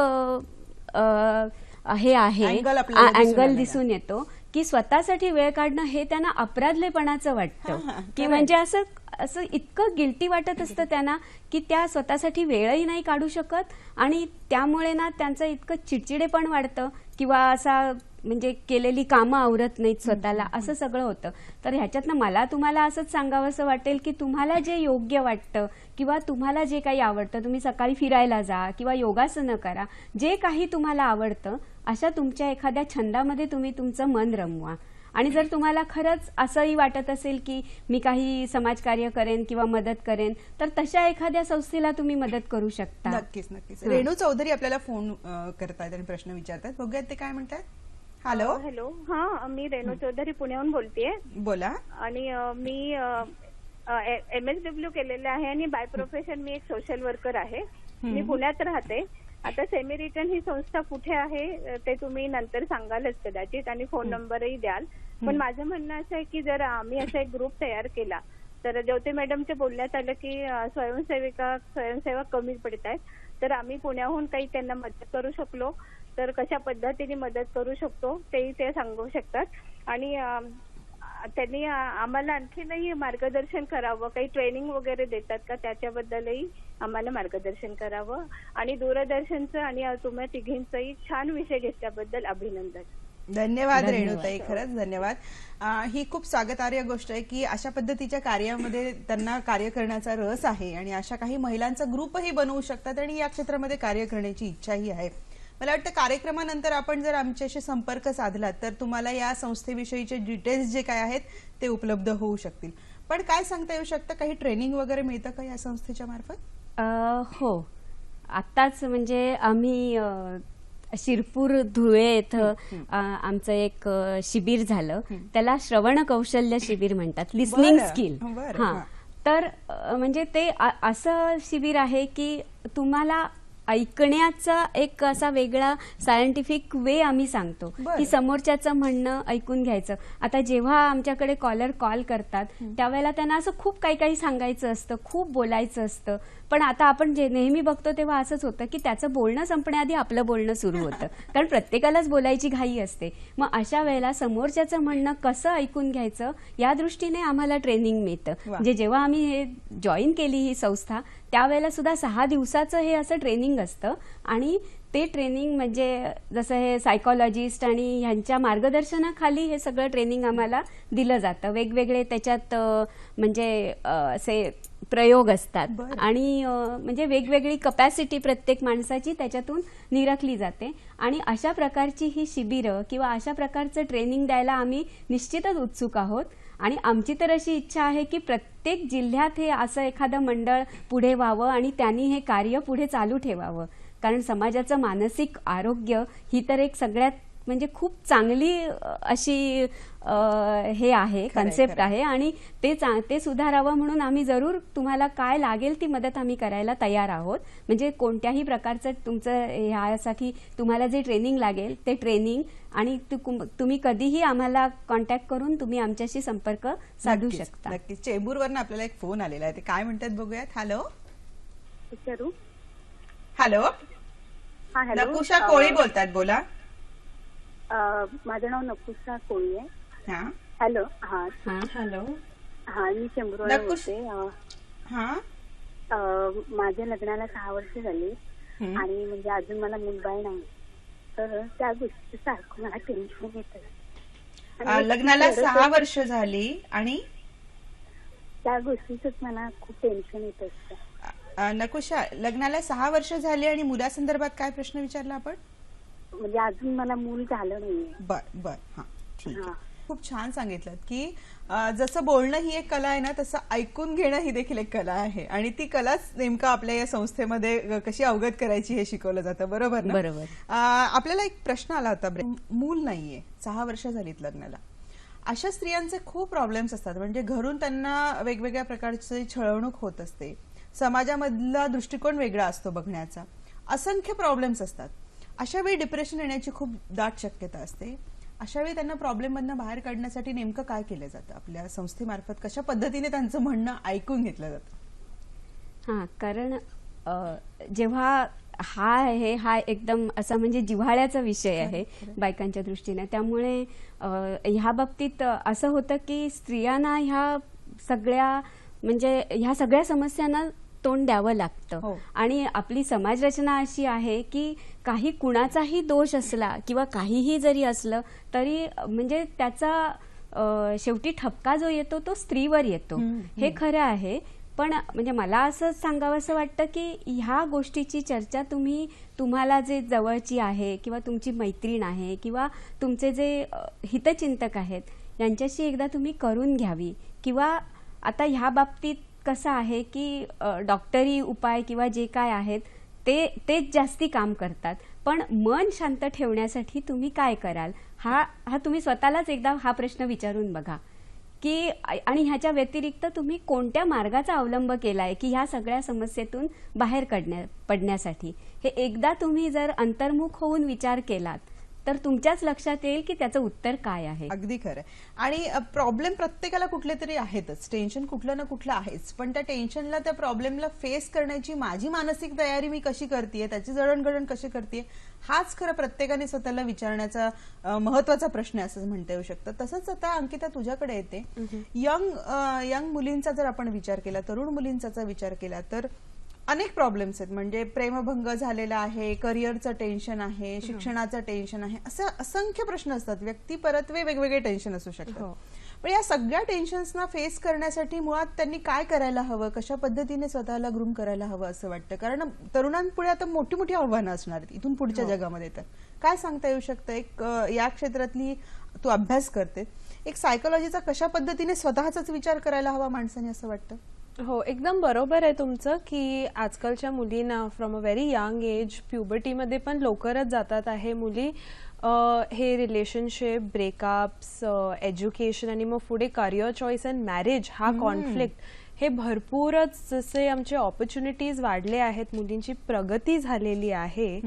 हे आहे अँगल दिसून येतो की स्वतःसाठी वेळ काढणं हे त्यांना अपराधलेपणाचं वाटतं की म्हणजे असं इतकं गिल्टी वाटत असतं त्यांना की त्या स्वतःसाठी वेळही नाही काढू शकत आणि त्यामुळे ना त्यांचं इतकं चिडचिडेपण वाढतं किंवा असा म्हणजे केलेली कामं आवरत नाहीत स्वतःला, असं सगळं होतं. तर ह्याच्यातनं मला तुम्हाला असंच सांगावंसं वाटेल की तुम्हाला जे योग्य वाटतं किंवा तुम्हाला जे काही आवडतं, तुम्ही सकाळी फिरायला जा किंवा योगासनं करा, जे काही तुम्हाला आवडतं अशा तुमच्या एखाद्या छंदामध्ये तुम्ही तुमचं मन रमवा. आणि जर तुम्हाला खरंच असंही वाटत असेल की मी काही समाजकार्य करेन किंवा मदत करेन तर तशा एखाद्या संस्थेला तुम्ही मदत करू शकता. नक्कीच नक्कीच. रेणू चौधरी आपल्याला फोन करतायत आणि प्रश्न विचारतात, बघूयात ते काय म्हणतात. हॅलो. हॅलो. हा, मी रेणू चौधरी पुण्याहून बोलतेय. बोला. आणि मी MSW केलेलं आहे आणि बाय प्रोफेशन मी एक सोशल वर्कर आहे. मी पुण्यात राहते. आता सेमी रिटर्न ही संस्था कुठे आहे ते तुम्ही नंतर सांगालच कदाचित आणि फोन नंबरही द्याल. पण माझं म्हणणं असं आहे की जर आम्ही असा एक ग्रुप तयार केला तर ज्योती मॅडमच्या बोलण्यात आलं की स्वयंसेवक कमी पडत आहेत, तर आम्ही पुण्याहून काही त्यांना मदत करू शकलो तर कशा पद्धतीने मदत करू शकतो तेही ते सांगू शकतात. आणि त्यांनी आम्हाला आणखीनही मार्गदर्शन करावं, काही ट्रेनिंग वगैरे देतात का त्याच्याबद्दलही आम्हाला मार्गदर्शन करावं. आणि दूरदर्शनचं आणि तुम्हा तिघींचंही छान विषय घेतल्याबद्दल अभिनंदन. धन्यवाद रेणुताई, खरंच धन्यवाद. ही खूप स्वागतार्ह गोष्ट आहे की अशा पद्धतीच्या कार्यामध्ये त्यांना कार्य करण्याचा रस आहे आणि अशा काही महिलांचा ग्रुपही बनवू शकतात आणि या क्षेत्रामध्ये कार्य करण्याची इच्छाही आहे. मला वाटतं कार्यक्रमानंतर आपण जर आमच्याशी संपर्क साधलात तर तुम्हाला या संस्थेविषयीचे डिटेल्स जे काय आहेत ते उपलब्ध होऊ शकतील. पण काय सांगता येऊ शकतं, काही ट्रेनिंग वगैरे मिळतं का या संस्थेच्या मार्फत? हो, आत्ताच म्हणजे आम्ही शिरपूर धुळे इथं आमचं एक शिबिर झालं, त्याला श्रवण कौशल्य शिबिर म्हणतात, लिसनिंग स्किल. हां, तर म्हणजे ते असं शिबिर आहे की तुम्हाला ऐकण्याचा एक असा वेगळा सायंटिफिक वे आम्ही सांगतो की समोरच्याचं म्हणणं ऐकून घ्यायचं. आता जेव्हा आमच्याकडे कॉलर कॉल करतात त्यावेळेला त्यांना असं खूप काही काही सांगायचं असतं, खूप बोलायचं असतं, पण आता आपण जे नेहमी बघतो तेव्हा असंच होतं की त्याचं बोलणं संपण्याआधी आपलं बोलणं सुरू होतं, कारण प्रत्येकालाच बोलायची घाई असते. मग अशा वेळेला समोरच्याचं म्हणणं कसं ऐकून घ्यायचं या दृष्टीने आम्हाला ट्रेनिंग मिळतं. म्हणजे जेव्हा आम्ही हे जॉईन केली ही संस्था त्यावेळेला सुद्धा 6 दिवसाचं हे असं ट्रेनिंग असतं आणि ते ट्रेनिंग म्हणजे जसं हे सायकॉलॉजिस्ट आणि ह्यांच्या मार्गदर्शनाखाली हे सगळं ट्रेनिंग आम्हाला दिलं जातं. वेगवेगळे त्याच्यात म्हणजे असे प्रयोग असतात आणि म्हणजे वेगवेगळी कपॅसिटी प्रत्येक माणसाची त्याच्यातून निरखली जाते. आणि अशा प्रकारची ही शिबिरं किंवा अशा प्रकारचं ट्रेनिंग द्यायला आम्ही निश्चितच उत्सुक आहोत. आणि आमची तर अशी इच्छा आहे की प्रत्येक जिल्ह्यात हे असं एखादं मंडळ पुढे व्हावं आणि त्यांनी हे कार्य पुढे चालू ठेवावं. कारण समाजाचं मानसिक आरोग्य ही तर एक सगळ्यात म्हणजे खूप चांगली अशी हे आहे, कन्सेप्ट आहे आणि ते सुधारावं म्हणून आम्ही जरूर तुम्हाला काय लागेल ती मदत आम्ही करायला तयार आहोत. म्हणजे कोणत्याही प्रकारचं तुमचं ह्यासाठी तुम्हाला जे ट्रेनिंग लागेल ते ट्रेनिंग आणि तुम्ही कधीही आम्हाला कॉन्टॅक्ट करून तुम्ही आमच्याशी संपर्क साधू शकता. नक्कीच. चेंबूरवरनं आपल्याला एक फोन आलेला आहे, ते काय म्हणतात बघूयात. हॅलो हॅलो, नकुशा कोळी बोलतात, बोला. माझं नाव नकुशा कोळी आहे. हॅलो. हॅलो. मी चेंबूरवरून बोलते. माझ्या लग्नाला 6 वर्ष झाली आणि म्हणजे अजून मला मुलबाळ नाही, तर त्या गोष्टीचं सारखं मला टेन्शन येतं. लग्नाला 6 वर्ष झाली आणि त्या गोष्टीच मला खूप टेन्शन येत असतं. नकुशा, लग्नाला 6 वर्ष झाली आणि मुलासंदर्भात काय प्रश्न विचारला आपण? म्हणजे अजून मला मूल झालं नाहीये. बर. हा, ठीक आहे. खूप छान सांगितलं की जसं बोलणं ही एक कला आहे ना, तसं ऐकून घेणं ही देखील एक कला आहे आणि ती कलाच नेमकं आपल्या या संस्थेमध्ये कशी अवगत करायची हे शिकवलं जातं. बरोबर ना? बरोबर. आपल्याला एक प्रश्न आला होता, मूल नाहीये, 6 वर्ष झालीत लग्नाला. अशा स्त्रियांचे खूप प्रॉब्लेम्स असतात. म्हणजे घरून त्यांना वेगवेगळ्या प्रकारची छळवणूक होत असते, समाजामधला दृष्टिकोन वेगळा असतो बघण्याचा, असंख्य प्रॉब्लेम्स असतात. अशा वेळी डिप्रेशन येण्याची खूप दाट शक्यता असते. अशा वेळी त्यांना प्रॉब्लेम मधनं बाहेर काढण्यासाठी नेमकं काय केलं जातं आपल्या संस्थेमार्फत? कशा पद्धतीने त्यांचं म्हणणं ऐकून घेतलं जातं? कारण जेव्हा हा एकदम असा म्हणजे जिव्हाळ्याचा विषय आहे बायकांच्या दृष्टीने, त्यामुळे ह्या बाबतीत असं होतं की स्त्रियांना ह्या सगळ्या समस्यांना तोंड द्यावं लागतं. आणि आपली समाजरचना अशी आहे की काही कुणाचाही दोष असला किंवा काहीही जरी असलं तरी म्हणजे त्याचा शेवटी ठपका जो येतो तो स्त्रीवर येतो, हे खरं आहे. पण म्हणजे मला असं सांगावंसं वाटतं की ह्या गोष्टीची चर्चा तुम्हाला जे जवळची आहे किंवा तुमची मैत्रीण आहे किंवा तुमचे जे हितचिंतक आहेत यांच्याशी एकदा तुम्ही करून घ्यावी. किंवा आता ह्या बाबतीत कसं आहे की डॉक्टरी उपाय किंवा जे काय आहेत तेच जास्ती काम करतात. पण मन शांत ठेवण्यासाठी तुम्ही काय कराल हा तुम्ही स्वतःलाच एकदा हा प्रश्न विचारून बघा की आणि ह्याच्या व्यतिरिक्त तुम्ही कोणत्या मार्गाचा अवलंब केलाय की ह्या सगळ्या समस्येतून बाहेर पडण्यासाठी. हे एकदा तुम्ही जर अंतर्मुख होऊन विचार केलात तर तुमच्याच लक्षात येईल की त्याचं उत्तर काय आहे. अगदी खरं. आणि प्रॉब्लेम प्रत्येकाला कुठले तरी आहेतच, टेन्शन कुठलं ना कुठलं आहेच, पण त्या टेन्शनला, त्या प्रॉब्लेमला फेस करण्याची माझी मानसिक तयारी मी कशी करतेय, त्याची जडणघडण कशी करतेय, हाच खरं प्रत्येकाने स्वतःला विचारण्याचा महत्वाचा प्रश्न आहे असं म्हणता येऊ शकतं. तसंच आता अंकिता तुझ्याकडे येते. यंग मुलींचा जर आपण विचार केला, तरुण मुलींचा विचार केला तर अनेक प्रॉब्लेम्स आहेत. म्हणजे प्रेमभंग झालेला आहे, करिअरचं टेन्शन आहे, शिक्षणाचं टेन्शन आहे, असं असंख्य प्रश्न असतात. व्यक्ती परत्वे वेगवेगळे टेन्शन असू शकतात. पण या सगळ्या टेन्शन्सना फेस करण्यासाठी मुळात त्यांनी काय करायला हवं, कशा पद्धतीने स्वतःला ग्रूम करायला हवं असं वाटतं? कारण तरुणांपुढे आता मोठी मोठी आव्हानं असणार आहेत इथून पुढच्या जगामध्ये. तर काय सांगता येऊ शकतं? एक या क्षेत्रातली तू अभ्यास करते, एक सायकोलॉजीचा कशा पद्धतीने स्वतःचाच विचार करायला हवा माणसाने असं वाटतं? हो, एकदम बरोबर आहे तुमचं की आजकालच्या मुलींना from a very young age प्युबर्टीमध्ये पण लवकरच जातात आहे मुली. हे रिलेशनशिप, ब्रेकअप्स, एज्युकेशन आणि मग पुढे करिअर चॉईस अँड मॅरेज हा कॉन्फ्लिक्ट, हे भरपूरच जसे आमचे ऑपॉर्च्युनिटीज वाढले आहेत, मुलींची प्रगती झालेली आहे,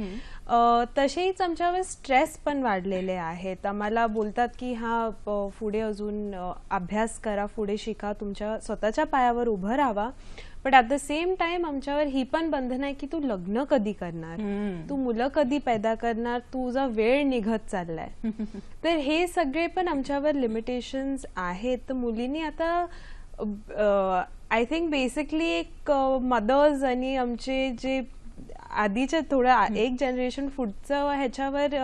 तसेच आमच्यावर स्ट्रेस पण वाढलेले आहेत. आम्हाला बोलतात की हा पुढे अजून अभ्यास करा, पुढे शिका, तुमच्या स्वतःच्या पायावर उभं राहा. But at the same time आमच्यावर ही पण बंधन आहे की तू लग्न कधी करणार, तू मुलं कधी पैदा करणार, तुझा वेळ निघत चाललाय. तर हे सगळे पण आमच्यावर लिमिटेशन्स आहेत. मुलींनी आता आय थिंक बेसिकली एक मदर्स आणि आमचे जे आधीच्या थोडं एक जनरेशन पुढचं ह्याच्यावर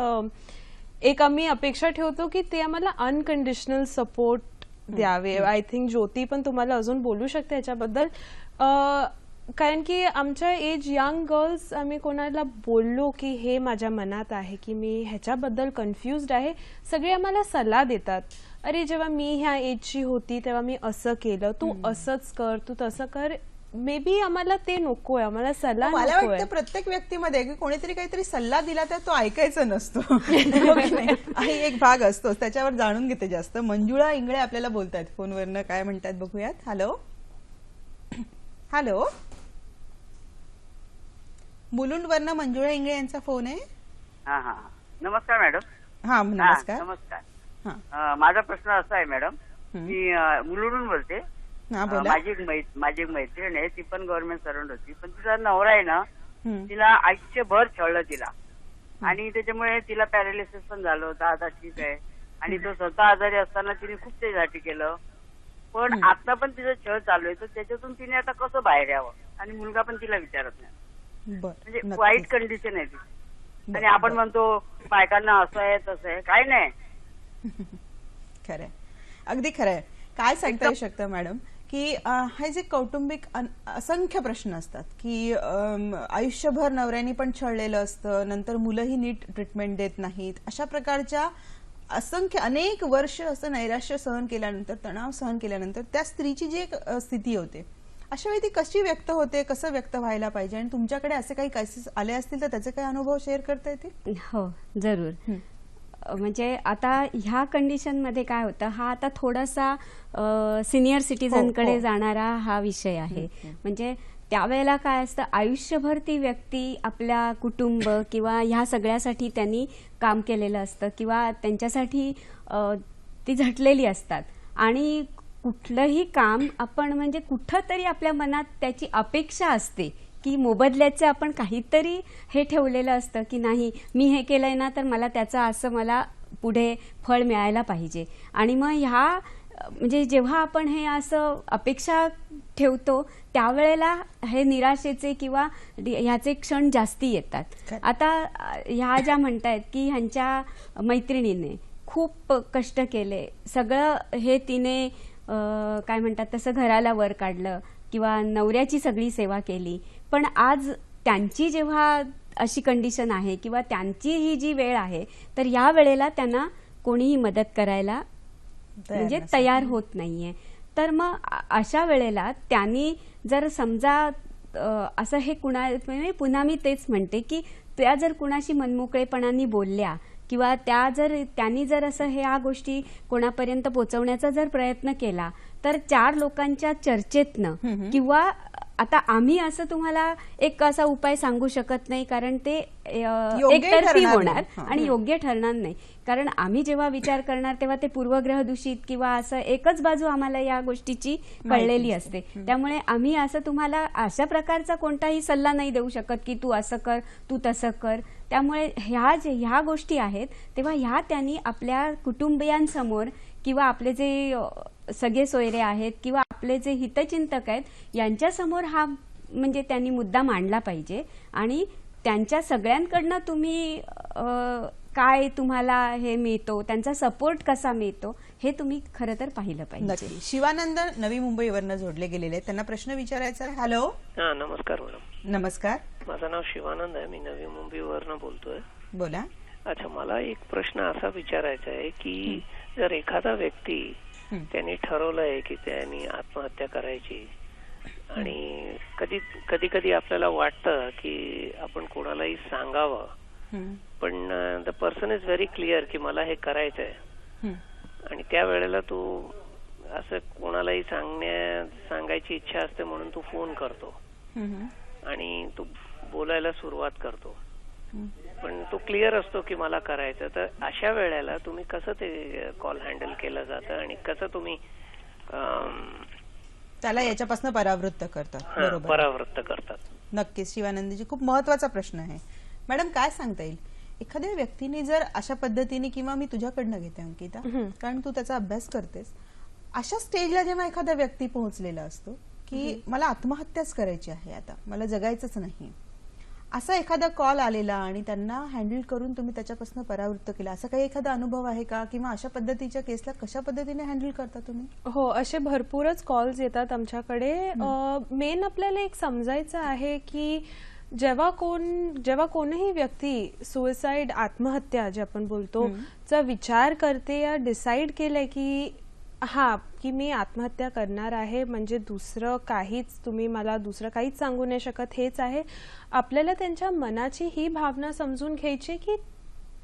एक आम्ही अपेक्षा ठेवतो की ते आम्हाला अनकंडिशनल सपोर्ट द्यावे. आय थिंक ज्योती पण तुम्हाला अजून बोलू शकते याच्याबद्दल, कारण की आमच्या एज यंग गर्ल्स आम्ही कोणाला बोललो की हे माझ्या मनात आहे की मी ह्याच्याबद्दल कन्फ्युज्ड आहे, सगळे आम्हाला सल्ला देतात. अरे जेव्हा मी ह्या एजची होती तेव्हा मी असं केलं, तू असंच कर, तू तसं कर. मे बी आम्हाला ते नकोय, आम्हाला सल्ला मला नकोय. वाटतं प्रत्येक व्यक्तीमध्ये की कोणीतरी काहीतरी सल्ला दिला तर तो ऐकायचा नसतो. आणि एक भाग असतोच, त्याच्यावर जाणून घेते जास्त. मंजुळा इंगळे आपल्याला बोलतायत फोनवरनं, काय म्हणतात बघूयात. हॅलो हॅलो, मुलुंडवरनं मंजुळा इंगळे यांचा फोन आहे. हा हा, नमस्कार मॅडम. हा नमस्कार. नमस्कार. माझा प्रश्न असा आहे मॅडम, मी मुलुंडून बोलते. माझी एक मैत्रीण आहे, ती पण गव्हर्नमेंट सर्वंट होती, पण तिचा नवरा आहे ना, तिला आयुष्यभर छळलं तिला, आणि त्याच्यामुळे तिला पॅरालिसिस पण झालं होतं. आता ठीक आहे, आणि तो स्वतः आजारी असताना तिने खूप त्याच्यासाठी केलं, पण आता पण तिचा छळ चालू आहे. तर त्याच्यातून तिने आता कसं बाहेर यावं, आणि मुलगा पण तिला विचारत नाही. म्हणजे वाईट कंडिशन आहे ती. आणि आपण म्हणतो बायकांना असं आहे तसं आहे, काय नाही. खरंय, अगदी खरंय. काय सांगता येऊ शकतं मॅडम की हे जे कौटुंबिक असंख्य प्रश्न असतात की आयुष्यभर नवऱ्यानी पण छळलेलं असतं, नंतर मुलंही नीट ट्रीटमेंट देत नाहीत, अशा प्रकारच्या असंख्य अनेक वर्ष असं नैराश्य सहन केल्यानंतर, तणाव सहन केल्यानंतर त्या स्त्रीची जी एक स्थिती होते, अशा वेळी ती कशी व्यक्त होते, कसं व्यक्त व्हायला पाहिजे, आणि तुमच्याकडे असे काही केसेस आले असतील तर त्याचे काही अनुभव शेअर करता येतील? हो जरूर. म्हणजे आता ह्या कंडिशनमध्ये काय होतं, हा आता थोडासा सिनियर सिटीजनकडे जाणारा हा विषय आहे. म्हणजे त्यावेळेला काय असतं, आयुष्यभर ती व्यक्ती आपल्या कुटुंब किंवा ह्या सगळ्यासाठी त्यांनी काम केलेलं असतं किंवा त्यांच्यासाठी ती झटलेली असतात, आणि कुठलंही काम आपण म्हणजे कुठंतरी आपल्या मनात त्याची अपेक्षा असते की मोबदल्याचं आपण काहीतरी हे ठेवलेलं असतं की नाही, मी हे केलंय ना तर मला त्याचं असं मला पुढे फळ मिळायला पाहिजे. आणि मग ह्या म्हणजे जेव्हा आपण हे असं अपेक्षा ठेवतो त्यावेळेला हे निराशेचे किंवा ह्याचे क्षण जास्ती येतात. आता ह्या ज्या म्हणतायत की ह्यांच्या मैत्रिणीने खूप कष्ट केले, सगळं हे तिने काय म्हणतात तसं घराला वर काढलं किंवा नवऱ्याची सगळी सेवा केली, पण आज त्यांची जेव्हा अशी कंडिशन आहे किंवा त्यांची ही जी वेळ आहे, तर या वेळेला त्यांना कोणीही मदत करायला म्हणजे तयार होत नाहीये. तर मग अशा वेळेला त्यांनी जर समजा असं हे पुन्हा मी तेच म्हणते की त्या जर कुणाशी मनमोकळेपणाने बोलल्या किंवा त्यांनी जर असं ह्या गोष्टी कोणापर्यंत पोहोचवण्याचा जर प्रयत्न केला, तर 4 लोकांच्या चर्चेतनं किंवा आता आम्ही असं तुम्हाला एक असा उपाय सांगू शकत नाही, कारण ते एकतर्फी होणार आणि योग्य ठरणार नाही. कारण आम्ही जेव्हा विचार करणार तेव्हा ते पूर्वग्रह दूषित किंवा असं एकच बाजू आम्हाला या गोष्टीची कळलेली असते. त्यामुळे आम्ही असं तुम्हाला अशा प्रकारचा कोणताही सल्ला नाही देऊ शकत की तू असं कर, तू तसं कर. त्यामुळे ह्या गोष्टी आहेत तेव्हा ह्या त्यांनी आपल्या कुटुंबियांसमोर किंवा आपले जे सगळे सोयरे आहेत किंवा आपले जे हितचिंतक आहेत यांच्यासमोर हा म्हणजे त्यांनी मुद्दा मांडला पाहिजे, आणि त्यांच्या सगळ्यांकडनं तुम्ही काय तुम्हाला हे मिळतो, त्यांचा सपोर्ट कसा मिळतो हे तुम्ही खरं तर पाहिलं पाहिजे. शिवानंद नवी मुंबईवरनं जोडले गेलेले, त्यांना प्रश्न विचारायचा आहे. हॅलो. नमस्कार मॅडम. नमस्कार. माझं नाव शिवानंद आहे, मी नवी मुंबईवरनं बोलतोय. बोला. अच्छा, मला एक प्रश्न असा विचारायचा आहे की जर एखादा व्यक्ती त्यांनी ठरवलंय की त्यांनी आत्महत्या करायची, आणि कधी कधी आपल्याला वाटतं की आपण कोणालाही सांगावं, पण the person is very clear की मला हे करायचंय, आणि त्या वेळेला तू असं कोणालाही सांगायची इच्छा असते म्हणून तू फोन करतो आणि तू बोलायला सुरुवात करतो, पण तो क्लिअर असतो की मला करायचं. तर अशा वेळेला तुम्ही कसं ते कॉल हँडल केलं जातं आणि कसं तुम्ही त्याला याच्यापासून परावृत्त करतात? बरोबर, परावृत्त करतात. नक्कीच शिवानंदजी, खूप महत्वाचा प्रश्न आहे. मॅडम काय सांगता येईल, एखाद्या व्यक्तीने जर अशा पद्धतीने, किंवा मी तुझ्याकडनं घेते अंकिता कारण तू त्याचा अभ्यास करतेस, अशा स्टेजला जेव्हा एखादा व्यक्ती पोहोचलेला असतो की मला आत्महत्याच करायची आहे, आता मला जगायचंच नाही, असा एखादा कॉल आलेला आणि त्यांना हँडल करून तुम्ही त्याच्यापासून परावृत्त केला, असा काही एखादा अनुभव आहे का? किंवा अशा पद्धतीच्या केसला कशा पद्धतीने हँडल करता तुम्ही? हो, असे भरपूरच कॉल्स येतात आमच्याकडे. मेन आपल्याला एक समजायचं आहे की जेव्हा कोणीही व्यक्ती सुसाईड, आत्महत्या जे आपण बोलतो, चा विचार करते या डिसाईड केलंय की मी आत्महत्या करणार आहे, म्हणजे दुसरं काहीच सांगू नाही शकत, हेच आहे. आपल्याला त्यांच्या मनाची ही भावना समजून घ्यायची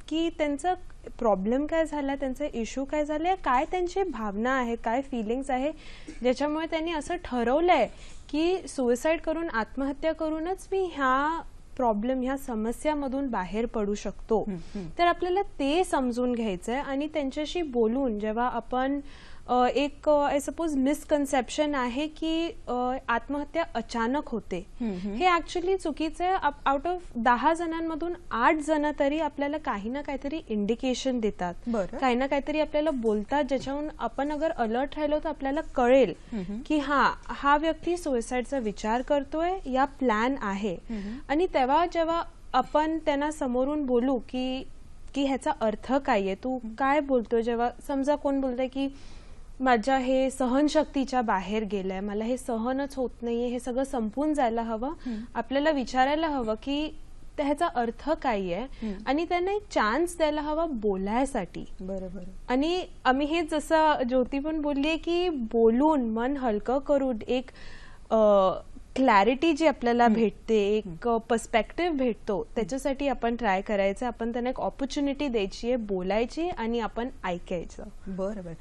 की त्यांचा प्रॉब्लेम काय झाला, त्यांचा इश्यू काय झालाय, काय त्यांची भावना आहे, काय फिलिंग्स आहे, ज्याच्यामुळे त्यांनी असं ठरवलंय की सुसाईड करून, आत्महत्या करूनच मी ह्या समस्यामधून बाहेर पडू शकतो. तर आपल्याला ते समजून घ्यायचंय आणि त्यांच्याशी बोलून, जेव्हा आपण एक आय सपोज मिसकन्सेप्शन आहे की आत्महत्या अचानक होते, हे ऍक्च्युअली चुकीचं आहे. आउट ऑफ 10 जणांमधून 8 जण तरी आपल्याला काही ना काहीतरी इंडिकेशन देतात, काही ना काहीतरी आपल्याला बोलतात, ज्याच्याहून आपण अगर अलर्ट राहिलो तर आपल्याला कळेल की हा व्यक्ती सुसाईडचा विचार करतोय, या प्लॅन आहे. आणि तेव्हा जेव्हा आपण त्यांना समोरून बोलू की ह्याचा अर्थ काय आहे, तू काय बोलतोय, जेव्हा समजा कोण बोलतोय की माझ्या हे सहनशक्तीच्या बाहेर गेलंय, मला हे सहनच होत नाहीये, हे सगळं संपून जायला हवं, आपल्याला विचारायला हवं की ह्याचा अर्थ काय आहे आणि त्यांना एक चान्स द्यायला हवा बोलायसाठी. बरोबर. आणि आम्ही हे जसं ज्योती पण बोललीये की बोलून, मन हलकं करून, एक क्लॅरिटी जी आपल्याला भेटते, एक पर्स्पेक्टिव्ह भेटतो, त्याच्यासाठी आपण ट्राय करायचं. आपण त्यांना एक ऑपॉर्च्युनिटी द्यायची आहे, बोलायची आणि आपण ऐकायचं. बरोबर.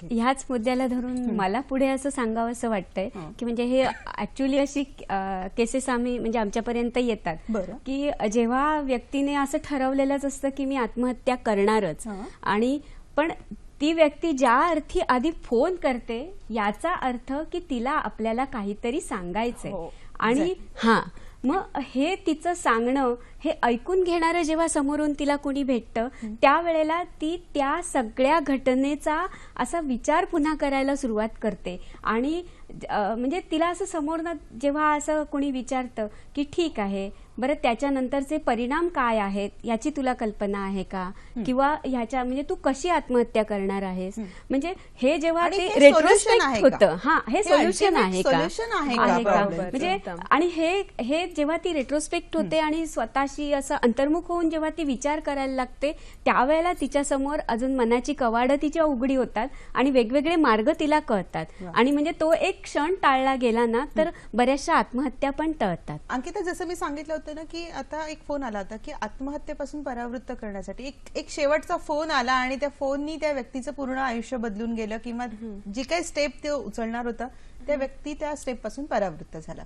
ह्याच मुद्द्याला धरून मला पुढे असं सांगावं असं वाटतंय की म्हणजे हे ऍक्च्युअली अशी केसेस म्हणजे आमच्यापर्यंत येतात की जेव्हा व्यक्तीने असं ठरवलेलंच असतं की मी आत्महत्या करणारच, आणि पण ती व्यक्ती ज्या अर्थी आधी फोन करते याचा अर्थ की तिला आपल्याला काहीतरी सांगायचंय. आणि मग हे तिचं सांगणं हे ऐकून घेणारं जेव्हा समोरून तिला कोणी भेटतं, त्यावेळेला ती त्या सगळ्या घटनेचा असा विचार पुन्हा करायला सुरुवात करते. आणि म्हणजे तिला असं समोरनं जेव्हा असं कोणी विचारतं की ठीक आहे, बरं त्याच्यानंतरचे परिणाम काय आहेत याची तुला कल्पना आहे का, किंवा ह्याच्या म्हणजे तू कशी आत्महत्या करणार आहेस, म्हणजे हे जेव्हा ते रेट्रोस्पेक्ट होतं, हे सोल्युशन आहे का, म्हणजे आणि हे जेव्हा ती रेट्रोस्पेक्ट होते आणि स्वतःशी असं अंतर्मुख होऊन जेव्हा ती विचार करायला लागते, त्यावेळेला तिच्या समोर अजून मनाची कवाडं तिच्या उघडी होतात आणि वेगवेगळे मार्ग तिला कळतात. आणि म्हणजे तो एक क्षण टाळला गेला ना तर बऱ्याचशा आत्महत्या पण टळतात. अंकिता, जसं मी सांगितलं होतं ना की आता एक फोन आला होता की आत्महत्येपासून परावृत्त करण्यासाठी एक शेवटचा फोन आला आणि त्या फोननी त्या व्यक्तीचं पूर्ण आयुष्य बदलून गेलं, किंवा जी काही स्टेप ते उचलणार होता त्या व्यक्ती त्या स्टेप पासून परावृत्त झाला.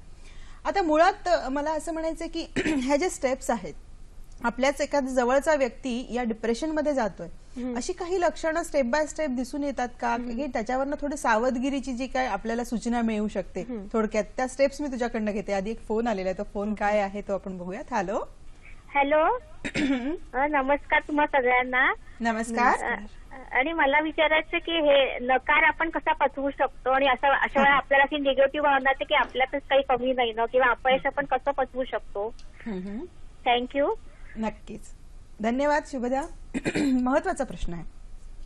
आता मुळात मला असं म्हणायचं की ह्या ज्या स्टेप्स आहेत, आपल्याच एखादा जवळचा व्यक्ती या डिप्रेशन मध्ये जातोय, अशी काही लक्षणं स्टेप बाय स्टेप दिसून येतात का, की त्याच्यावरनं थोडी सावधगिरीची जी काय आपल्याला सूचना मिळू शकते? थोडक्यात त्या स्टेप्स मी तुझ्याकडनं घेते. आधी एक फोन आलेला आहे, तो फोन काय आहे तो आपण बघूयात. Hello hello. नमस्कार तुम्हा सगळ्यांना. नमस्कार. आणि मला विचारायचं की हे नकार आपण कसा पचवू शकतो, आणि अशा वेळेला आपल्याला अशी निगेटिव्ह भावना येते की आपल्यातच काही कमी नाही ना, किंवा अपयश आपण कसं पचवू शकतो? थँक्यू. नक्कीच, धन्यवाद शुभदा. महत्वाचा प्रश्न आहे.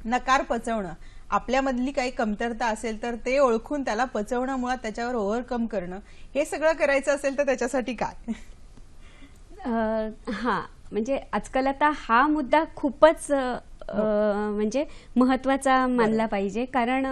नकार पचवणं, आपल्यामधली काही कमतरता असेल तर ते ओळखून त्याला पचवणं, मुळात त्याच्यावर ओव्हरकम करणं, हे सगळं करायचं असेल तर त्याच्यासाठी काय? म्हणजे आजकाल आता हा मुद्दा खूपच म्हणजे महत्वाचा मानला पाहिजे. कारण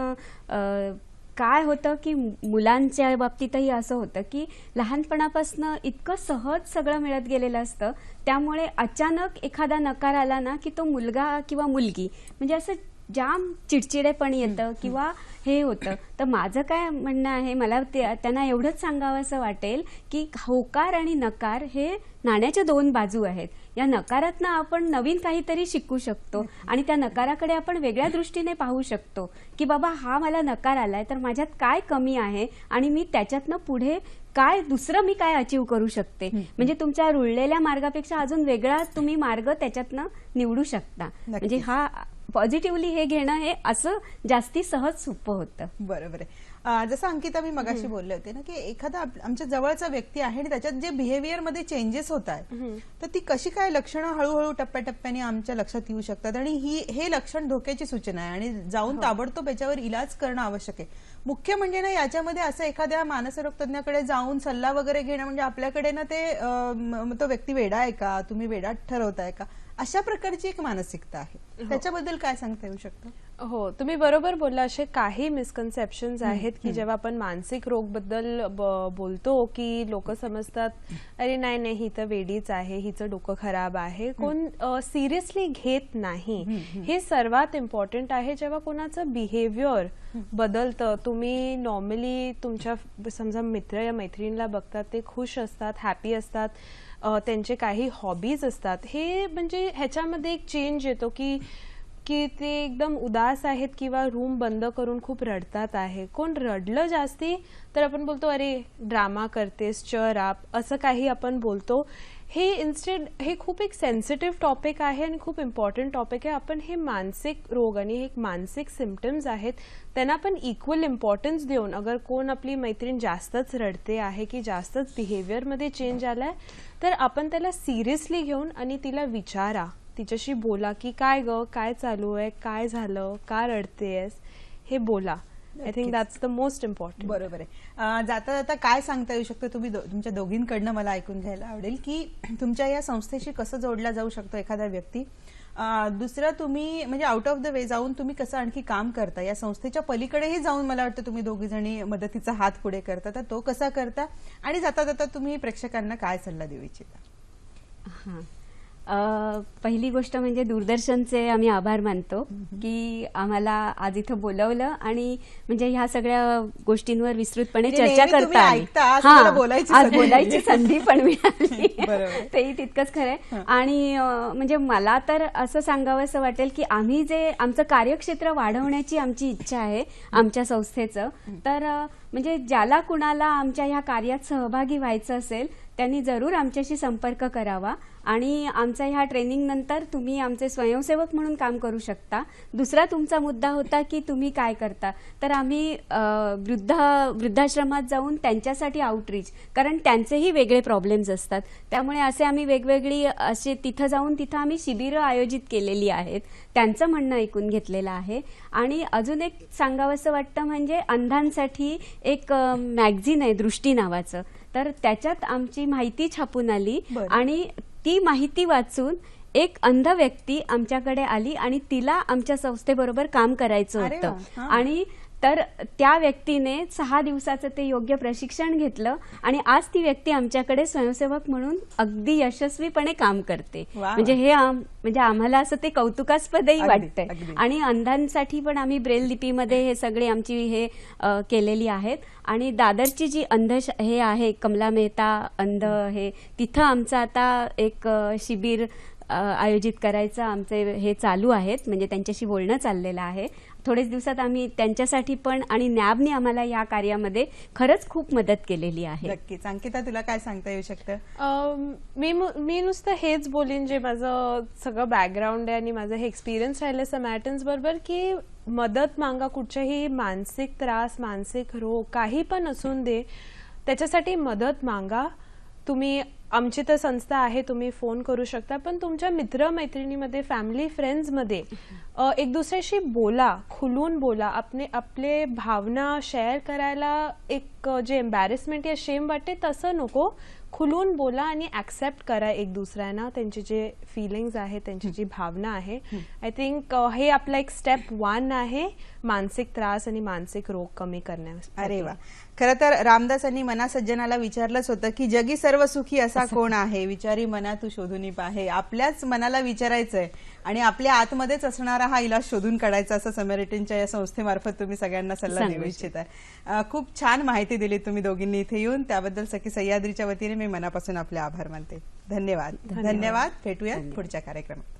काय होतं की मुलांच्या बाबतीतही असं होतं की लहानपणापासून इतकं सहज सगळं मिळत गेलेलं असतं, त्यामुळे अचानक एखादा नकार आला ना की तो मुलगा किंवा मुलगी म्हणजे असं जाम चिडचिडेपण येतं किंवा हे होतं. तर माझं काय म्हणणं आहे, मला त्यांना एवढंच सांगावं असं वाटेल की होकार आणि नकार हे नाण्याच्या दोन बाजू आहेत. या नकारातनं आपण नवीन काहीतरी शिकू शकतो आणि त्या नकाराकडे आपण वेगळ्या दृष्टीने पाहू शकतो की बाबा हा मला नकार आलाय तर माझ्यात काय कमी आहे आणि मी त्याच्यातनं पुढे काय दुसरं मी काय अचीव करू शकते. म्हणजे तुमच्या रुळलेल्या मार्गापेक्षा अजून वेगळा तुम्ही मार्ग त्याच्यातनं निवडू शकता. म्हणजे हा पॉझिटिव्हली हे घेणं हे असं जास्ती सहज सोपं होतं. बरोबर आहे. जसं अंकिता मी मगाशी बोलले होते ना, की एखादा आमच्या जवळचा व्यक्ती आहे आणि त्याच्यात जे बिहेवियर मध्ये चेंजेस होत आहेत, तर ती कशी काय लक्षणं हळूहळू टप्प्याटप्प्याने आमच्या लक्षात येऊ शकतात आणि हे लक्षण धोक्याची सूचना आहे आणि जाऊन ताबडतोब याच्यावर इलाज करणं आवश्यक आहे. मुख्य म्हणजे ना याच्यामध्ये असं एखाद्या मानसरोग तज्ञाकडे जाऊन सल्ला वगैरे घेणं म्हणजे आपल्याकडे ना ते तो व्यक्ती वेडा आहे का, तुम्ही वेडात ठरवताय का, अशा प्रकारची एक मानसिकता आहे. त्याच्याबद्दल काय सांगता येऊ शकतं? हो, तुम्ही बरोबर बोलला. असे काही मिसकन्सेप्शन्स आहेत की जेव्हा आपण मानसिक रोग बद्दल बोलतो की लोक समजतात अरे नाही नाही ही तर वेडीच आहे, हिचं डोकं खराब आहे, कोण सिरियसली घेत नाही. हे सर्वात इम्पॉर्टंट आहे. जेव्हा कोणाचं बिहेवियर बदलतं, तुम्ही नॉर्मली तुमच्या समजा मित्र या मैत्रिणीला बघतात, ते खुश असतात, हॅपी असतात, त्यांचे काही हॉबीज असतात, हे म्हणजे ह्याच्यामध्ये एक चेंज येतो की ते एकदम उदास आहेत किंवा रूम बंद करून खूप रडतात आहे. कोण रडलं जास्ती तर आपण बोलतो अरे ड्रामा करतेस, चर अप, असं काही आपण बोलतो. हे इन्स्टेड हे खूप एक सेन्सिटिव्ह टॉपिक आहे आणि खूप इम्पॉर्टंट टॉपिक आहे. आपण हे मानसिक रोग आणि हे मानसिक सिम्पटम्स आहेत त्यांना आपण इक्वल इम्पॉर्टन्स देऊन, अगर कोण आपली मैत्रीण जास्तच रडते आहे की जास्तच बिहेवियरमध्ये चेंज आलाय, तर आपण त्याला सिरियसली घेऊन आणि तिला विचारा, तिच्याशी बोला की काय ग, काय चालू आहे, काय झालं, का रडतेस, हे बोला. I think that's the most important. बरोबर आहे. जाता जाता काय सांगता येऊ शकतं तुम्ही तुमच्या दोघींकडनं मला ऐकून घ्यायला आवडेल की तुमच्या या संस्थेशी कसं जोडला जाऊ शकतो एखादा व्यक्ती. दुसरं तुम्ही म्हणजे आउट ऑफ द वे जाऊन तुम्ही कसं आणखी काम करता, या संस्थेच्या पलीकडेही जाऊन मला वाटतं तुम्ही दोघी जणी मदतीचा हात पुढे करता, तर तो कसा करता आणि जाता जाता तुम्ही प्रेक्षकांना काय सल्ला देऊ इच्छिता? पहिली गोष्ट म्हणजे दूरदर्शनचे आम्ही आभार मानतो की आम्हाला आज इथं बोलवलं आणि म्हणजे ह्या सगळ्या गोष्टींवर विस्तृतपणे चर्चा करता आली. बोलायची संधी पण मिळाली, तेही तितकंच खरंय. आणि म्हणजे मला तर असं सांगावंसं वाटेल की आम्ही जे आमचं कार्यक्षेत्र वाढवण्याची आमची इच्छा आहे आमच्या संस्थेचं, तर म्हणजे ज्याला कुणाला आमच्या ह्या कार्यात सहभागी व्हायचं असेल त्यांनी जरूर आमच्याशी संपर्क करावा आणि आमच्या ह्या ट्रेनिंग नंतर तुम्ही आमचे स्वयंसेवक म्हणून काम करू शकता. दुसरा तुमचा मुद्दा होता की तुम्ही काय करता, तर आम्ही वृद्धाश्रमात जाऊन त्यांच्यासाठी आउटरीच, कारण त्यांचेही वेगळे प्रॉब्लेम्स असतात, त्यामुळे असे आम्ही वेगवेगळी असे तिथं जाऊन तिथं आम्ही शिबिरं आयोजित केलेली आहेत, त्यांचं म्हणणं ऐकून घेतलेलं आहे. आणि अजून एक सांगावंसं वाटतं म्हणजे अंधांसाठी एक मॅगझिन आहे दृष्टी नावाचं, तर त्याच्यात आमची माहिती छापून आली आणि ती माहिती वाचून एक अंध व्यक्ती आमच्याकडे आली आणि तिला आमच्या संस्थेबरोबर काम करायचं होतं आणि तर त्या व्यक्तीने 6 दिवसाचं ते योग्य प्रशिक्षण घेतलं आणि आज ती व्यक्ती आमच्याकडे स्वयंसेवक म्हणून अगदी यशस्वीपणे काम करते. म्हणजे हे म्हणजे आम्हाला असं ते कौतुकास्पदही वाटतंय. आणि अंधांसाठी पण आम्ही ब्रेल लिपीमध्ये हे सगळे आमची हे केलेली आहेत. आणि दादरची जी अंध हे आहे कमला मेहता अंध हे, तिथं आमचं आता एक शिबिर आयोजित करायचं आमचे हे चालू आहेत, म्हणजे त्यांच्याशी बोलणं चाललेलं आहे. थोडेच दिवसात आम्ही त्यांच्यासाठी पण आणि नॅबने आम्हाला या कार्यामध्ये खरंच खूप मदत केलेली आहे. नक्कीच. अंकिता तुला काय सांगता येऊ शकतं? मी नुसतं हेच बोलीन जे माझं सगळं बॅकग्राऊंड आहे आणि माझं हे एक्सपिरियन्स राहिलं समॅरिटन्स बरोबर की मदत मागा. कुठच्याही मानसिक त्रास, मानसिक रोग काही पण असून दे, त्याच्यासाठी मदत मागा. तुम्ही आमची तर संस्था आहे, तुम्ही फोन करू शकता, पण तुमच्या मित्र मैत्रिणीमध्ये, फॅमिली फ्रेंड्समध्ये एक दुसऱ्याशी बोला, खुलून बोला. आपले भावना शेअर करायला एक जे एम्बॅरेसमेंट या शेम वाटते तसं नको, खुलून बोला आणि ऍक्सेप्ट करा एक दुसऱ्यांना, त्यांचे जे फिलिंग्स आहे, त्यांची जी भावना आहे. आय थिंक हे आपला एक स्टेप 1 आहे मानसिक त्रास आणि मानसिक रोग कमी करण्यासाठी. अरे वा. खरं तर रामदासांनी मना सज्जनाला विचारलंच होतं की जगी सर्व सुखी असा कोण आहे, विचारी मना तू शोधून पाहे. आपल्याच मनाला विचारायचंय आणि आपल्या आतमध्येच असणारा हा इलाज शोधून काढायचा, असं समॅरिटनच्या या संस्थेमार्फत तुम्ही सगळ्यांना सल्ला देऊ इच्छित आहे. खूप छान माहिती दिली तुम्ही दोघींनी इथे येऊन, त्याबद्दल सखी सह्याद्रीच्या वतीने मी मनापासून आपले आभार मानते. धन्यवाद. धन्यवाद. भेटूया पुढच्या कार्यक्रमात.